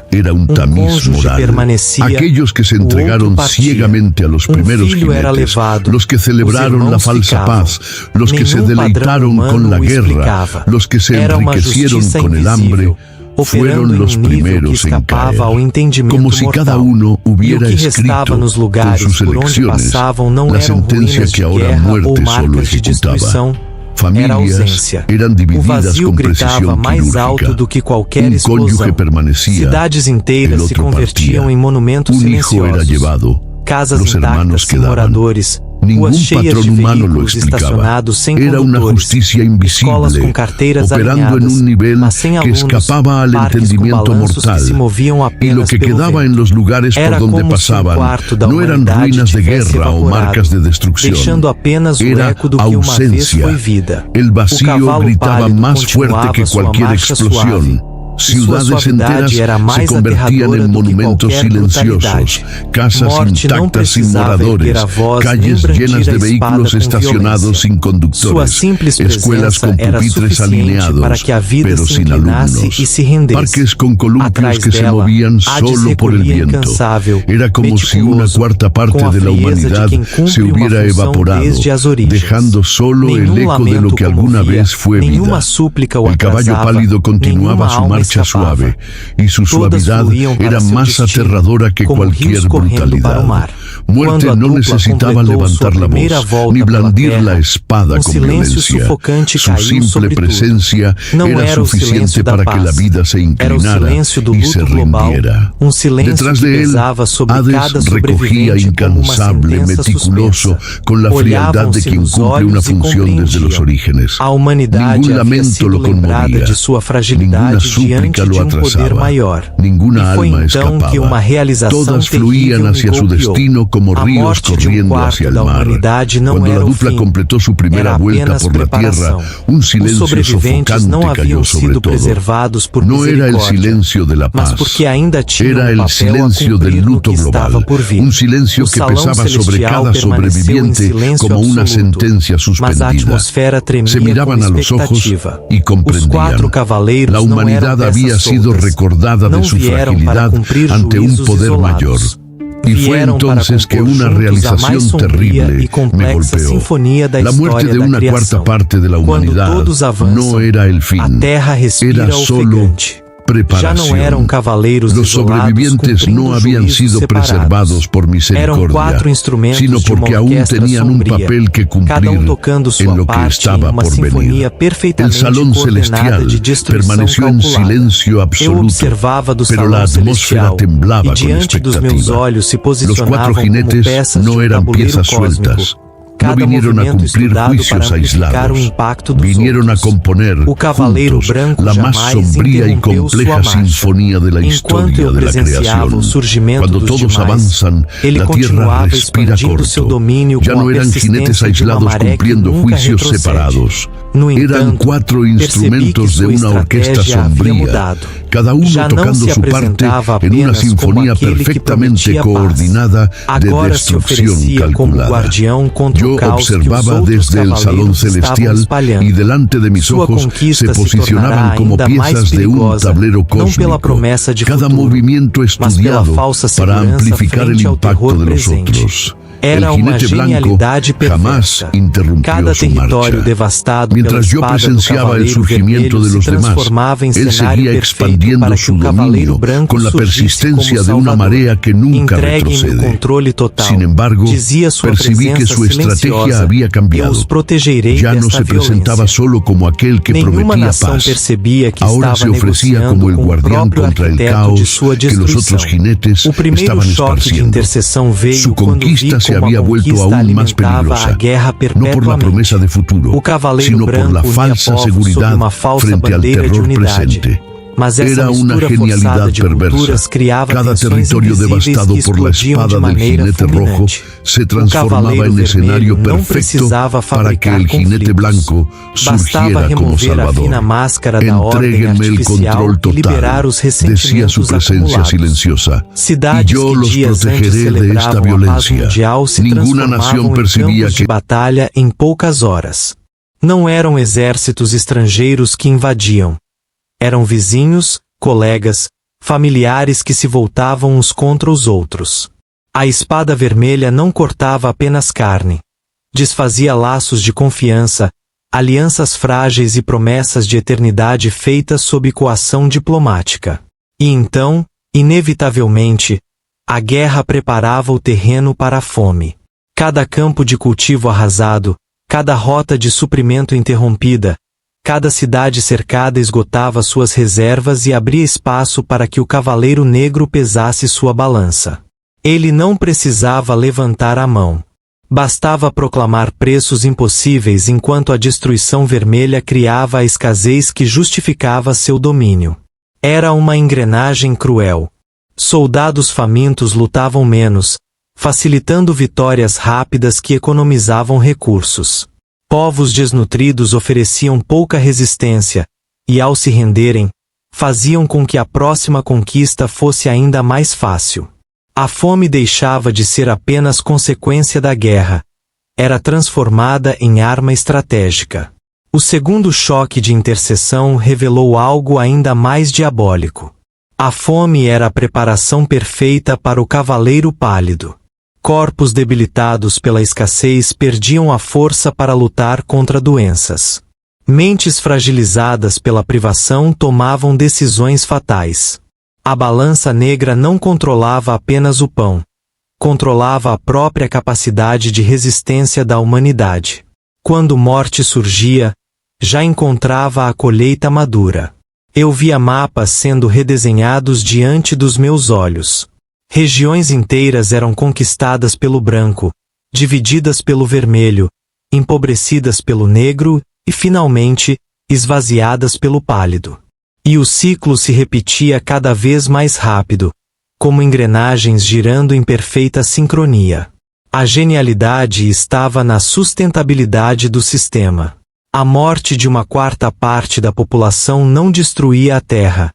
era un tamiz moral. Aquellos que se entregaron ciegamente a los primeros jinetes, los que celebraron la falsa paz, los que se deleitaron con la guerra, los que se enriquecieron con el hambre, fueron los primeros en caer, como si cada uno hubiera escrito con sus elecciones la sentencia que ahora muerte solo ejecutaba. Familias eran divididas con precisión quirúrgica. Un cónyuge permanecía, el otro partía. Un hijo era llevado, los hermanos quedaban. Ningún patrón humano lo explicaba. Era una justicia invisible, operando en un nivel que escapaba al entendimiento mortal. Y lo que quedaba en los lugares por donde pasaban no eran ruinas de guerra o marcas de destrucción. Era ausencia. El vacío gritaba más fuerte que cualquier explosión. Ciudades enteras se convertían en monumentos silenciosos, casas intactas sin moradores, calles llenas de vehículos estacionados sin conductores, escuelas con pupitres alineados, pero sin alumnos, parques con columpios que se movían solo por el viento. Era como si una cuarta parte de la humanidad se hubiera evaporado, dejando solo el eco de lo que alguna vez fue vida. El caballo pálido continuaba su marcha suave, y su suavidad era más aterradora que cualquier brutalidad. Muerte no necesitaba levantar la voz, ni blandir la espada con violencia. Su simple presencia era suficiente para que la vida se inclinara y se rindiera. Detrás de él, Hades recogía incansable, meticuloso, con la frialdad de quien cumple una función desde los orígenes. Ningún lamento lo conmovía, ninguna súplica lo atrasaba, ninguna alma escapaba. Todas fluían hacia su destino como ríos corriendo hacia el mar. Cuando la dupla completó su primera vuelta por la tierra, un silencio sofocante cayó sobre todo. No era el silencio de la paz, era el silencio del luto global, un silencio que pesaba sobre cada sobreviviente como una sentencia suspendida. Se miraban a los ojos y comprendían. La humanidad había sido recordada de su fragilidad ante un poder mayor. Y fue entonces que una realización terrible me golpeó. La muerte de una cuarta parte de la humanidad no era el fin, era solo preparación. Los sobrevivientes no habían sido preservados por misericordia, sino porque aún tenían un papel que cumplir en lo que estaba por venir. El salón celestial permaneció en silencio absoluto, pero la atmósfera temblaba con expectativa. Los cuatro jinetes no eran piezas sueltas. No vinieron a cumplir juicios aislados, vinieron a componer juntos la más sombría y compleja sinfonía de la historia de la creación. Cuando todos avanzan, la tierra respira corto. Ya no eran jinetes aislados cumpliendo juicios separados. Eran cuatro instrumentos de una orquesta sombría, cada uno tocando su parte en una sinfonía perfectamente coordinada de destrucción calculada. Yo observaba desde el salón celestial y delante de mis ojos se posicionaban como piezas de un tablero cósmico, cada movimiento estudiado para amplificar el impacto de los otros. El jinete blanco jamás interrumpió su marcha. Mientras yo presenciaba el surgimiento de los demás, él seguía expandiendo su dominio con la persistencia de una marea que nunca retrocede. Sin embargo, percibí que su estrategia había cambiado. Ya no se presentaba solo como aquel que prometía paz. Ahora se ofrecía como el guardián contra el caos que los otros jinetes estaban esparciendo. Su conquista se había vuelto aún más peligrosa, no por la promesa de futuro, sino por la falsa seguridad frente al terror presente. Era una genialidad perversa. Cada territorio devastado por la espada del jinete rojo se transformaba en escenario perfecto para que el jinete blanco surgiera como salvador. Entréguenme el control total, decía su presencia silenciosa, y yo los protegeré de esta violencia. Ninguna nación percibía que
batalha em poucas horas. Não eram exércitos estrangeiros que invadiam. Eram vizinhos, colegas, familiares que se voltavam uns contra os outros. A espada vermelha não cortava apenas carne. Desfazia laços de confiança, alianças frágeis e promessas de eternidade feitas sob coação diplomática. E então, inevitavelmente, a guerra preparava o terreno para a fome. Cada campo de cultivo arrasado, cada rota de suprimento interrompida, cada cidade cercada esgotava suas reservas e abria espaço para que o cavaleiro negro pesasse sua balança. Ele não precisava levantar a mão. Bastava proclamar preços impossíveis enquanto a destruição vermelha criava a escassez que justificava seu domínio. Era uma engrenagem cruel. Soldados famintos lutavam menos, facilitando vitórias rápidas que economizavam recursos. Povos desnutridos ofereciam pouca resistência, e ao se renderem, faziam com que a próxima conquista fosse ainda mais fácil. A fome deixava de ser apenas consequência da guerra. Era transformada em arma estratégica. O segundo choque de interseção revelou algo ainda mais diabólico. A fome era a preparação perfeita para o cavaleiro pálido. Corpos debilitados pela escassez perdiam a força para lutar contra doenças. Mentes fragilizadas pela privação tomavam decisões fatais. A balança negra não controlava apenas o pão. controlava a própria capacidade de resistência da humanidade. Quando morte surgia, já encontrava a colheita madura. Eu via mapas sendo redesenhados diante dos meus olhos. Regiões inteiras eram conquistadas pelo branco, divididas pelo vermelho, empobrecidas pelo negro e, finalmente, esvaziadas pelo pálido. E o ciclo se repetia cada vez mais rápido, como engrenagens girando em perfeita sincronia. A genialidade estava na sustentabilidade do sistema. A morte de uma quarta parte da população não destruía a Terra.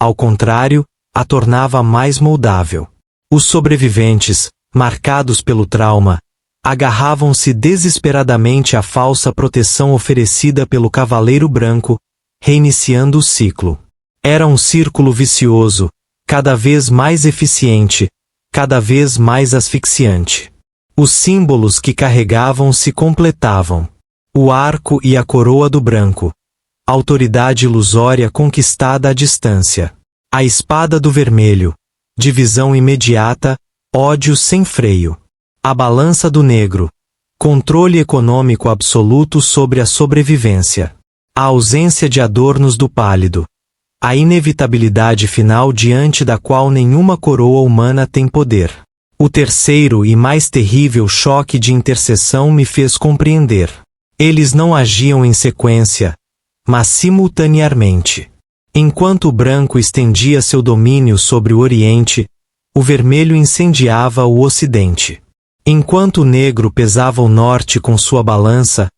Ao contrário, a tornava mais moldável. Os sobreviventes, marcados pelo trauma, agarravam-se desesperadamente à falsa proteção oferecida pelo Cavaleiro Branco, reiniciando o ciclo. Era um círculo vicioso, cada vez mais eficiente, cada vez mais asfixiante. Os símbolos que carregavam se completavam. O arco e a coroa do branco. Autoridade ilusória conquistada à distância. A espada do vermelho. Divisão imediata, ódio sem freio. A balança do negro. Controle econômico absoluto sobre a sobrevivência. A ausência de adornos do pálido. A inevitabilidade final diante da qual nenhuma coroa humana tem poder. O terceiro e mais terrível choque de interseção me fez compreender. Eles não agiam em sequência, mas simultaneamente. Enquanto o branco estendia seu domínio sobre o Oriente, o vermelho incendiava o Ocidente. Enquanto o negro pesava o Norte com sua balança,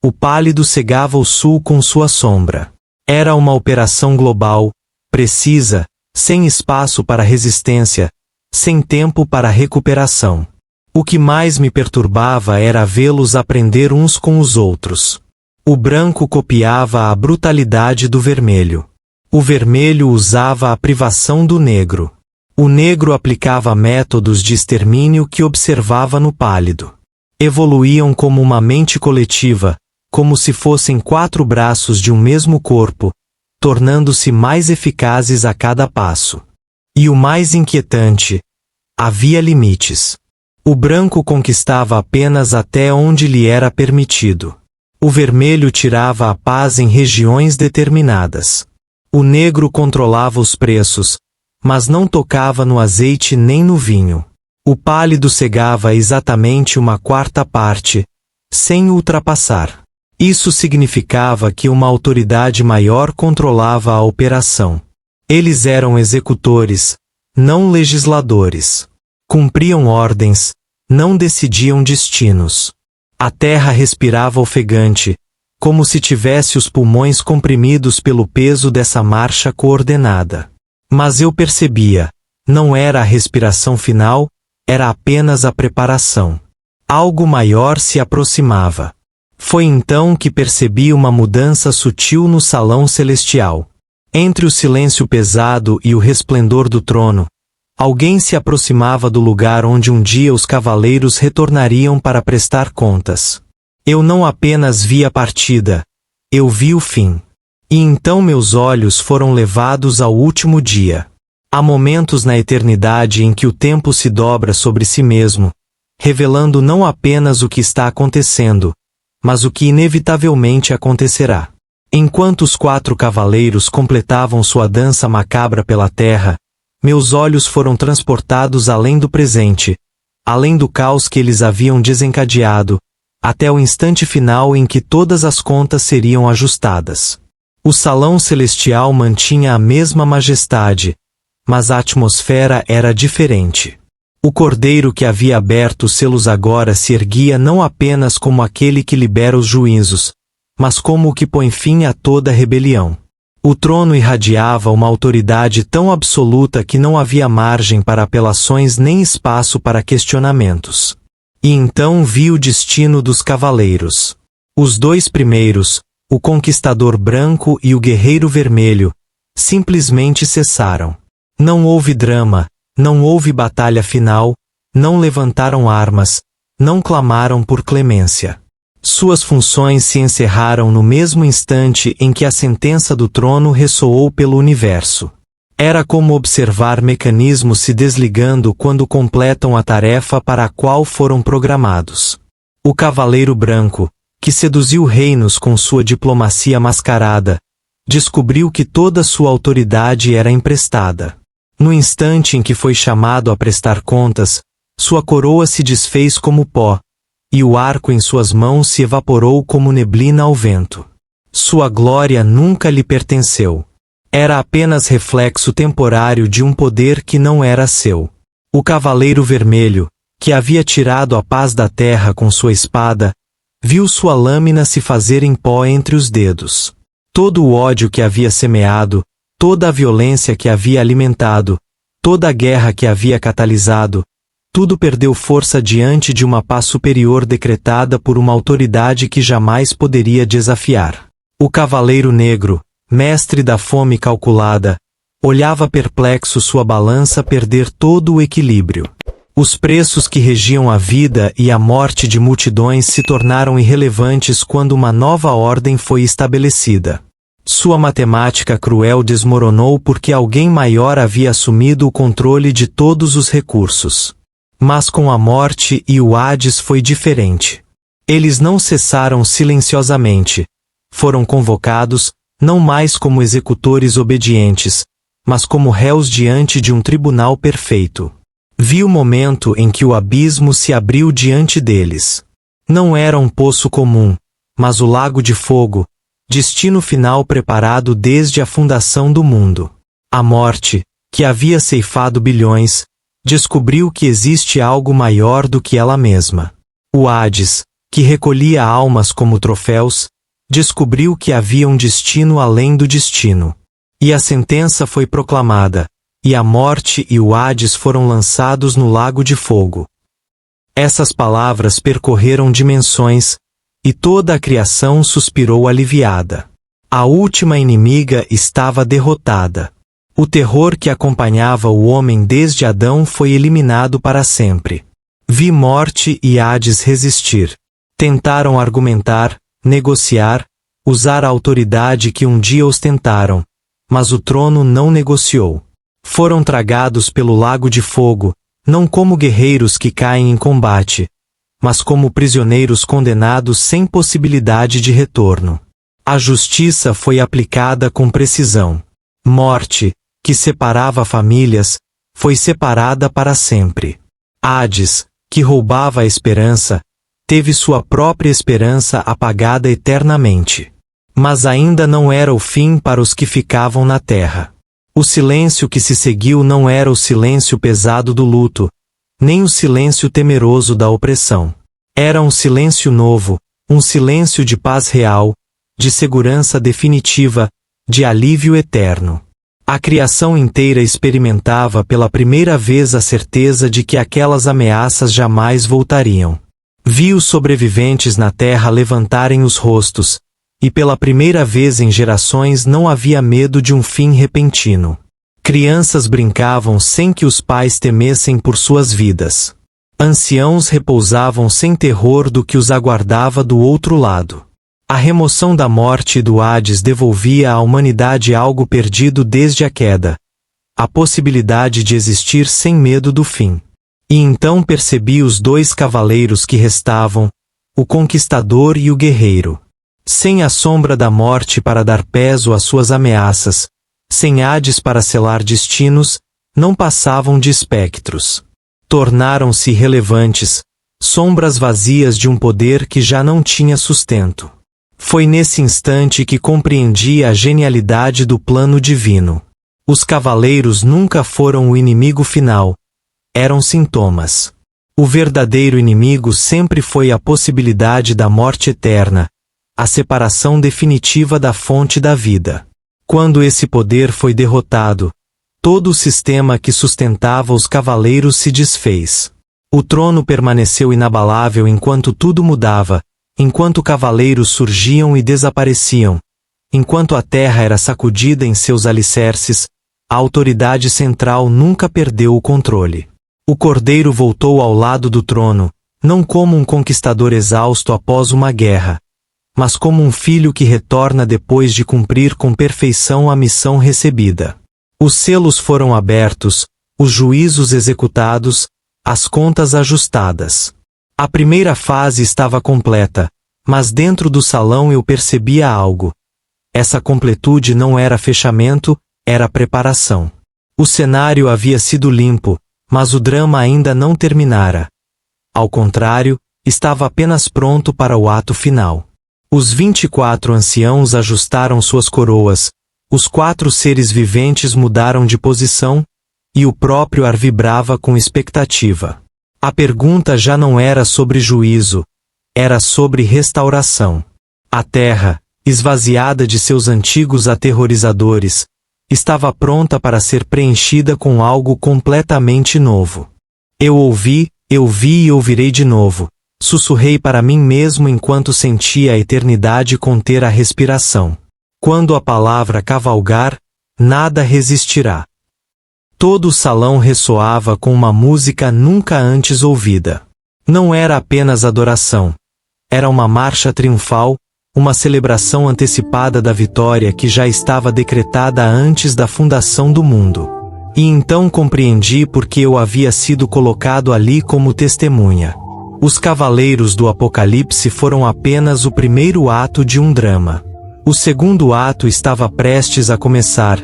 o pálido cegava o Sul com sua sombra. Era uma operação global, precisa, sem espaço para resistência, sem tempo para recuperação. O que mais me perturbava era vê-los aprender uns com os outros. O branco copiava a brutalidade do vermelho. O vermelho usava a privação do negro. O negro aplicava métodos de extermínio que observava no pálido. Evoluíam como uma mente coletiva, como se fossem 4 braços de um mesmo corpo, tornando-se mais eficazes a cada passo. E o mais inquietante, havia limites. O branco conquistava apenas até onde lhe era permitido. O vermelho tirava a paz em regiões determinadas. O negro controlava os preços, mas não tocava no azeite nem no vinho. O pálido cegava exatamente uma quarta parte, sem ultrapassar. Isso significava que uma autoridade maior controlava a operação. Eles eram executores, não legisladores. Cumpriam ordens, não decidiam destinos. A terra respirava ofegante, como se tivesse os pulmões comprimidos pelo peso dessa marcha coordenada. Mas eu percebia, não era a respiração final, era apenas a preparação. Algo maior se aproximava. Foi então que percebi uma mudança sutil no salão celestial. Entre o silêncio pesado e o resplendor do trono, alguém se aproximava do lugar onde um dia os cavaleiros retornariam para prestar contas. Eu não apenas vi a partida, eu vi o fim. E então meus olhos foram levados ao último dia. Há momentos na eternidade em que o tempo se dobra sobre si mesmo, revelando não apenas o que está acontecendo, mas o que inevitavelmente acontecerá. Enquanto os 4 cavaleiros completavam sua dança macabra pela terra, meus olhos foram transportados além do presente, além do caos que eles haviam desencadeado, até o instante final em que todas as contas seriam ajustadas. O salão celestial mantinha a mesma majestade, mas a atmosfera era diferente. O cordeiro que havia aberto os selos agora se erguia não apenas como aquele que libera os juízos, mas como o que põe fim a toda rebelião. O trono irradiava uma autoridade tão absoluta que não havia margem para apelações nem espaço para questionamentos. E então vi o destino dos cavaleiros. Os 2 primeiros, o conquistador branco e o guerreiro vermelho, simplesmente cessaram. Não houve drama, não houve batalha final, não levantaram armas, não clamaram por clemência. Suas funções se encerraram no mesmo instante em que a sentença do trono ressoou pelo universo. Era como observar mecanismos se desligando quando completam a tarefa para a qual foram programados. O Cavaleiro Branco, que seduziu reinos com sua diplomacia mascarada, descobriu que toda sua autoridade era emprestada. No instante em que foi chamado a prestar contas, sua coroa se desfez como pó, e o arco em suas mãos se evaporou como neblina ao vento. Sua glória nunca lhe pertenceu. Era apenas reflexo temporário de um poder que não era seu. O Cavaleiro Vermelho, que havia tirado a paz da terra com sua espada, viu sua lâmina se fazer em pó entre os dedos. Todo o ódio que havia semeado, toda a violência que havia alimentado, toda a guerra que havia catalisado, tudo perdeu força diante de uma paz superior decretada por uma autoridade que jamais poderia desafiar. O Cavaleiro Negro, mestre da fome calculada, olhava perplexo sua balança perder todo o equilíbrio. Os preços que regiam a vida e a morte de multidões se tornaram irrelevantes quando uma nova ordem foi estabelecida. Sua matemática cruel desmoronou porque alguém maior havia assumido o controle de todos os recursos. Mas com a morte e o Hades foi diferente. Eles não cessaram silenciosamente. Foram convocados, não mais como executores obedientes, mas como réus diante de um tribunal perfeito. Vi o momento em que o abismo se abriu diante deles. Não era um poço comum, mas o lago de fogo, destino final preparado desde a fundação do mundo. A morte, que havia ceifado bilhões, descobriu que existe algo maior do que ela mesma. O Hades, que recolhia almas como troféus, descobriu que havia um destino além do destino. E a sentença foi proclamada, e a morte e o Hades foram lançados no lago de fogo. Essas palavras percorreram dimensões, e toda a criação suspirou aliviada. A última inimiga estava derrotada. O terror que acompanhava o homem desde Adão foi eliminado para sempre. Vi morte e Hades resistir. Tentaram argumentar, negociar, usar a autoridade que um dia ostentaram, mas o trono não negociou. Foram tragados pelo lago de fogo, não como guerreiros que caem em combate, mas como prisioneiros condenados sem possibilidade de retorno. A justiça foi aplicada com precisão. Morte, que separava famílias, foi separada para sempre. Hades, que roubava a esperança, teve sua própria esperança apagada eternamente. Mas ainda não era o fim para os que ficavam na terra. O silêncio que se seguiu não era o silêncio pesado do luto, nem o silêncio temeroso da opressão. Era um silêncio novo, um silêncio de paz real, de segurança definitiva, de alívio eterno. A criação inteira experimentava pela primeira vez a certeza de que aquelas ameaças jamais voltariam. Vi os sobreviventes na terra levantarem os rostos, e pela primeira vez em gerações não havia medo de um fim repentino. Crianças brincavam sem que os pais temessem por suas vidas. Anciãos repousavam sem terror do que os aguardava do outro lado. A remoção da morte e do Hades devolvia à humanidade algo perdido desde a queda: a possibilidade de existir sem medo do fim. E então percebi os dois cavaleiros que restavam, o conquistador e o guerreiro. Sem a sombra da morte para dar peso às suas ameaças, sem Hades para selar destinos, não passavam de espectros. Tornaram-se irrelevantes, sombras vazias de um poder que já não tinha sustento. Foi nesse instante que compreendi a genialidade do plano divino. Os cavaleiros nunca foram o inimigo final, eram sintomas. O verdadeiro inimigo sempre foi a possibilidade da morte eterna, a separação definitiva da fonte da vida. Quando esse poder foi derrotado, todo o sistema que sustentava os cavaleiros se desfez. O trono permaneceu inabalável enquanto tudo mudava, enquanto cavaleiros surgiam e desapareciam, enquanto a terra era sacudida em seus alicerces, a autoridade central nunca perdeu o controle. O cordeiro voltou ao lado do trono, não como um conquistador exausto após uma guerra, mas como um filho que retorna depois de cumprir com perfeição a missão recebida. Os selos foram abertos, os juízos executados, as contas ajustadas. A primeira fase estava completa, mas dentro do salão eu percebia algo. Essa completude não era fechamento, era preparação. O cenário havia sido limpo, mas o drama ainda não terminara. Ao contrário, estava apenas pronto para o ato final. Os 24 anciãos ajustaram suas coroas, os 4 seres viventes mudaram de posição, e o próprio ar vibrava com expectativa. A pergunta já não era sobre juízo, era sobre restauração. A terra, esvaziada de seus antigos aterrorizadores, estava pronta para ser preenchida com algo completamente novo. Eu ouvi e ouvirei de novo. Sussurrei para mim mesmo enquanto sentia a eternidade conter a respiração. Quando a palavra cavalgar, nada resistirá. Todo o salão ressoava com uma música nunca antes ouvida. Não era apenas adoração. Era uma marcha triunfal, uma celebração antecipada da vitória que já estava decretada antes da fundação do mundo. E então compreendi por que eu havia sido colocado ali como testemunha. Os cavaleiros do Apocalipse foram apenas o primeiro ato de um drama. O segundo ato estava prestes a começar,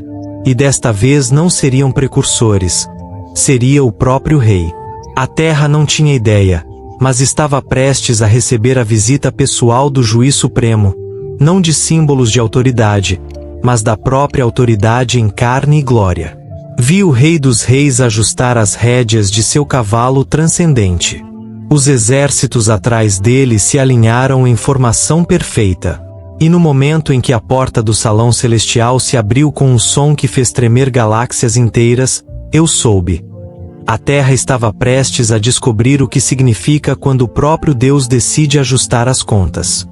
e desta vez não seriam precursores. Seria o próprio rei. A terra não tinha ideia, mas estava prestes a receber a visita pessoal do Juiz Supremo, não de símbolos de autoridade, mas da própria autoridade em carne e glória. Vi o Rei dos Reis ajustar as rédeas de seu cavalo transcendente. Os exércitos atrás dele se alinharam em formação perfeita. E no momento em que a porta do salão celestial se abriu com um som que fez tremer galáxias inteiras, eu soube. A Terra estava prestes a descobrir o que significa quando o próprio Deus decide ajustar as contas.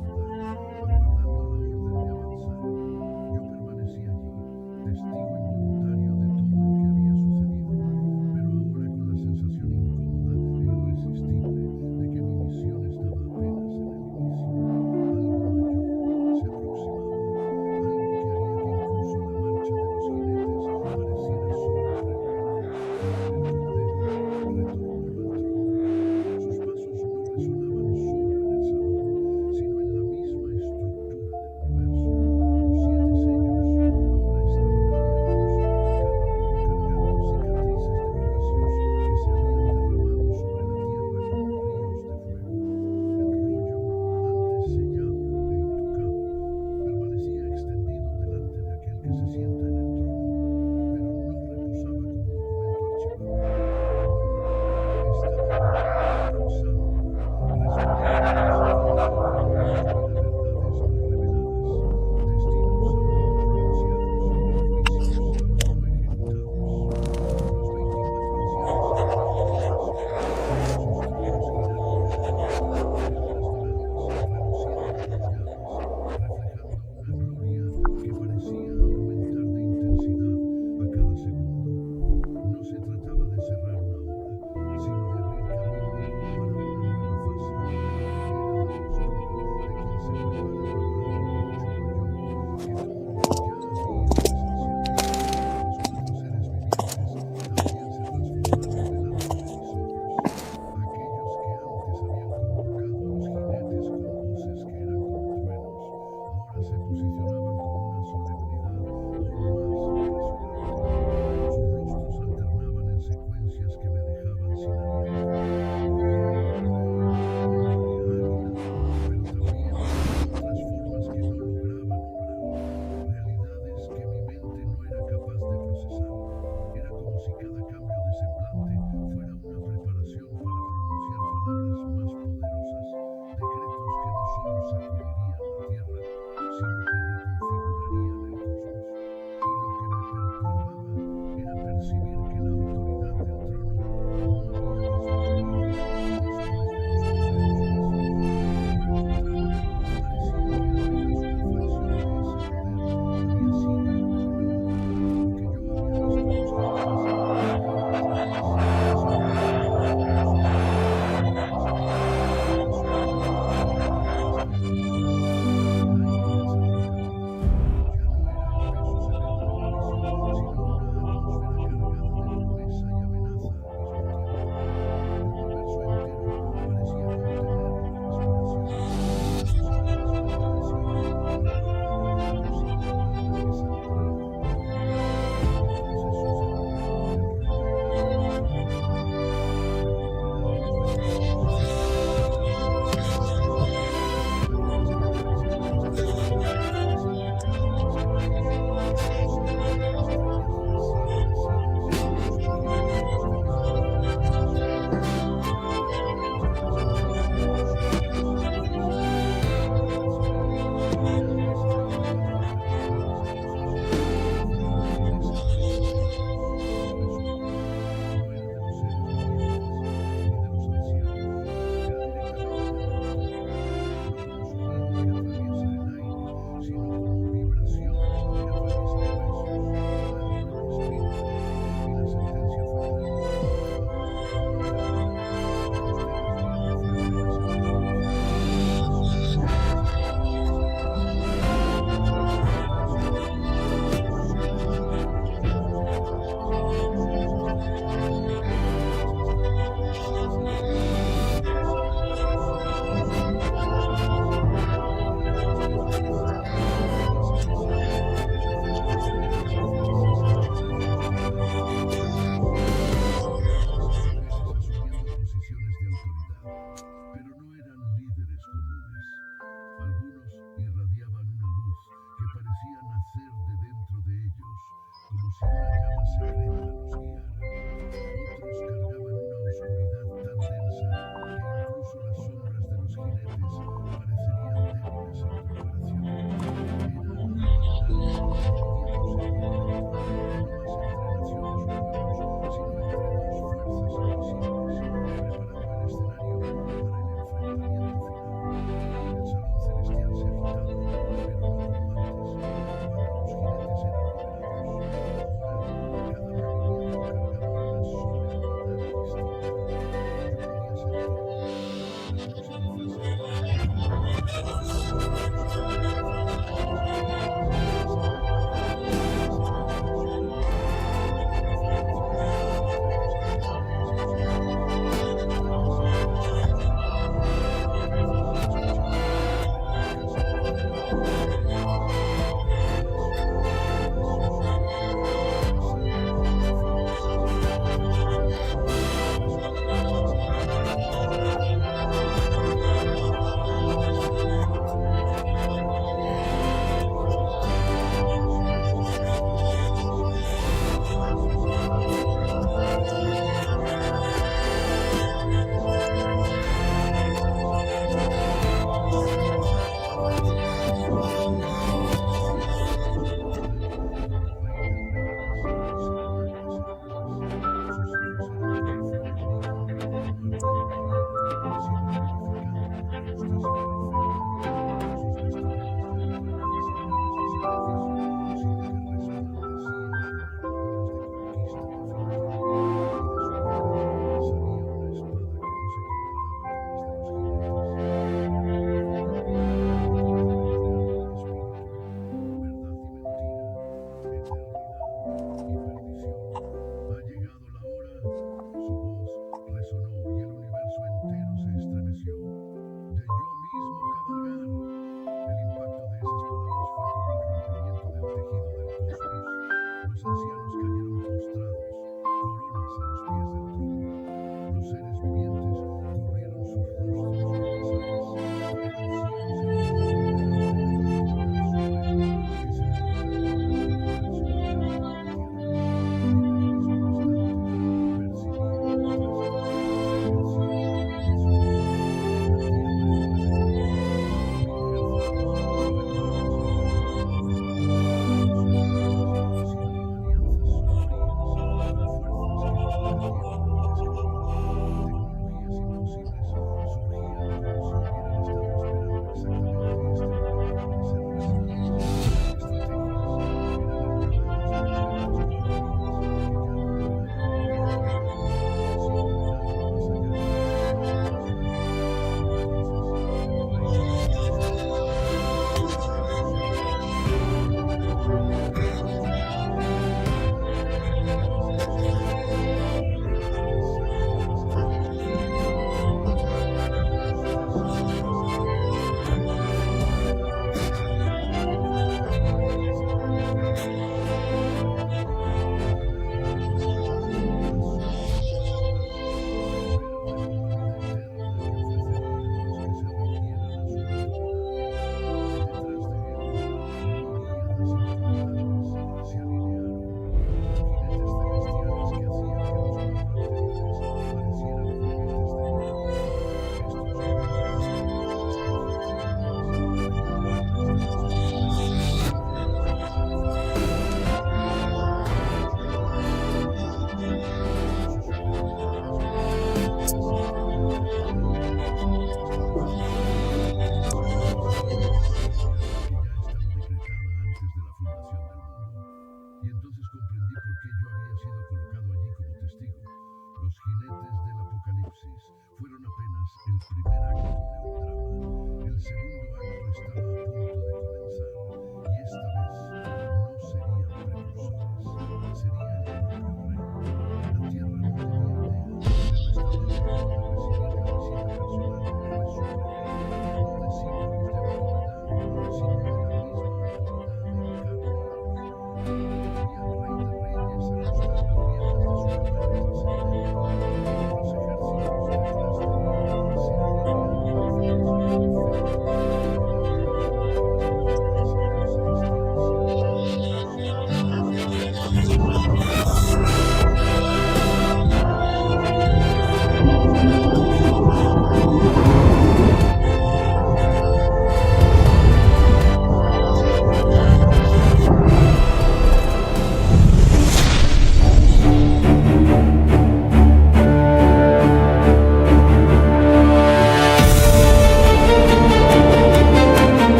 Fueron apenas el primer acto de un drama. El segundo acto estaba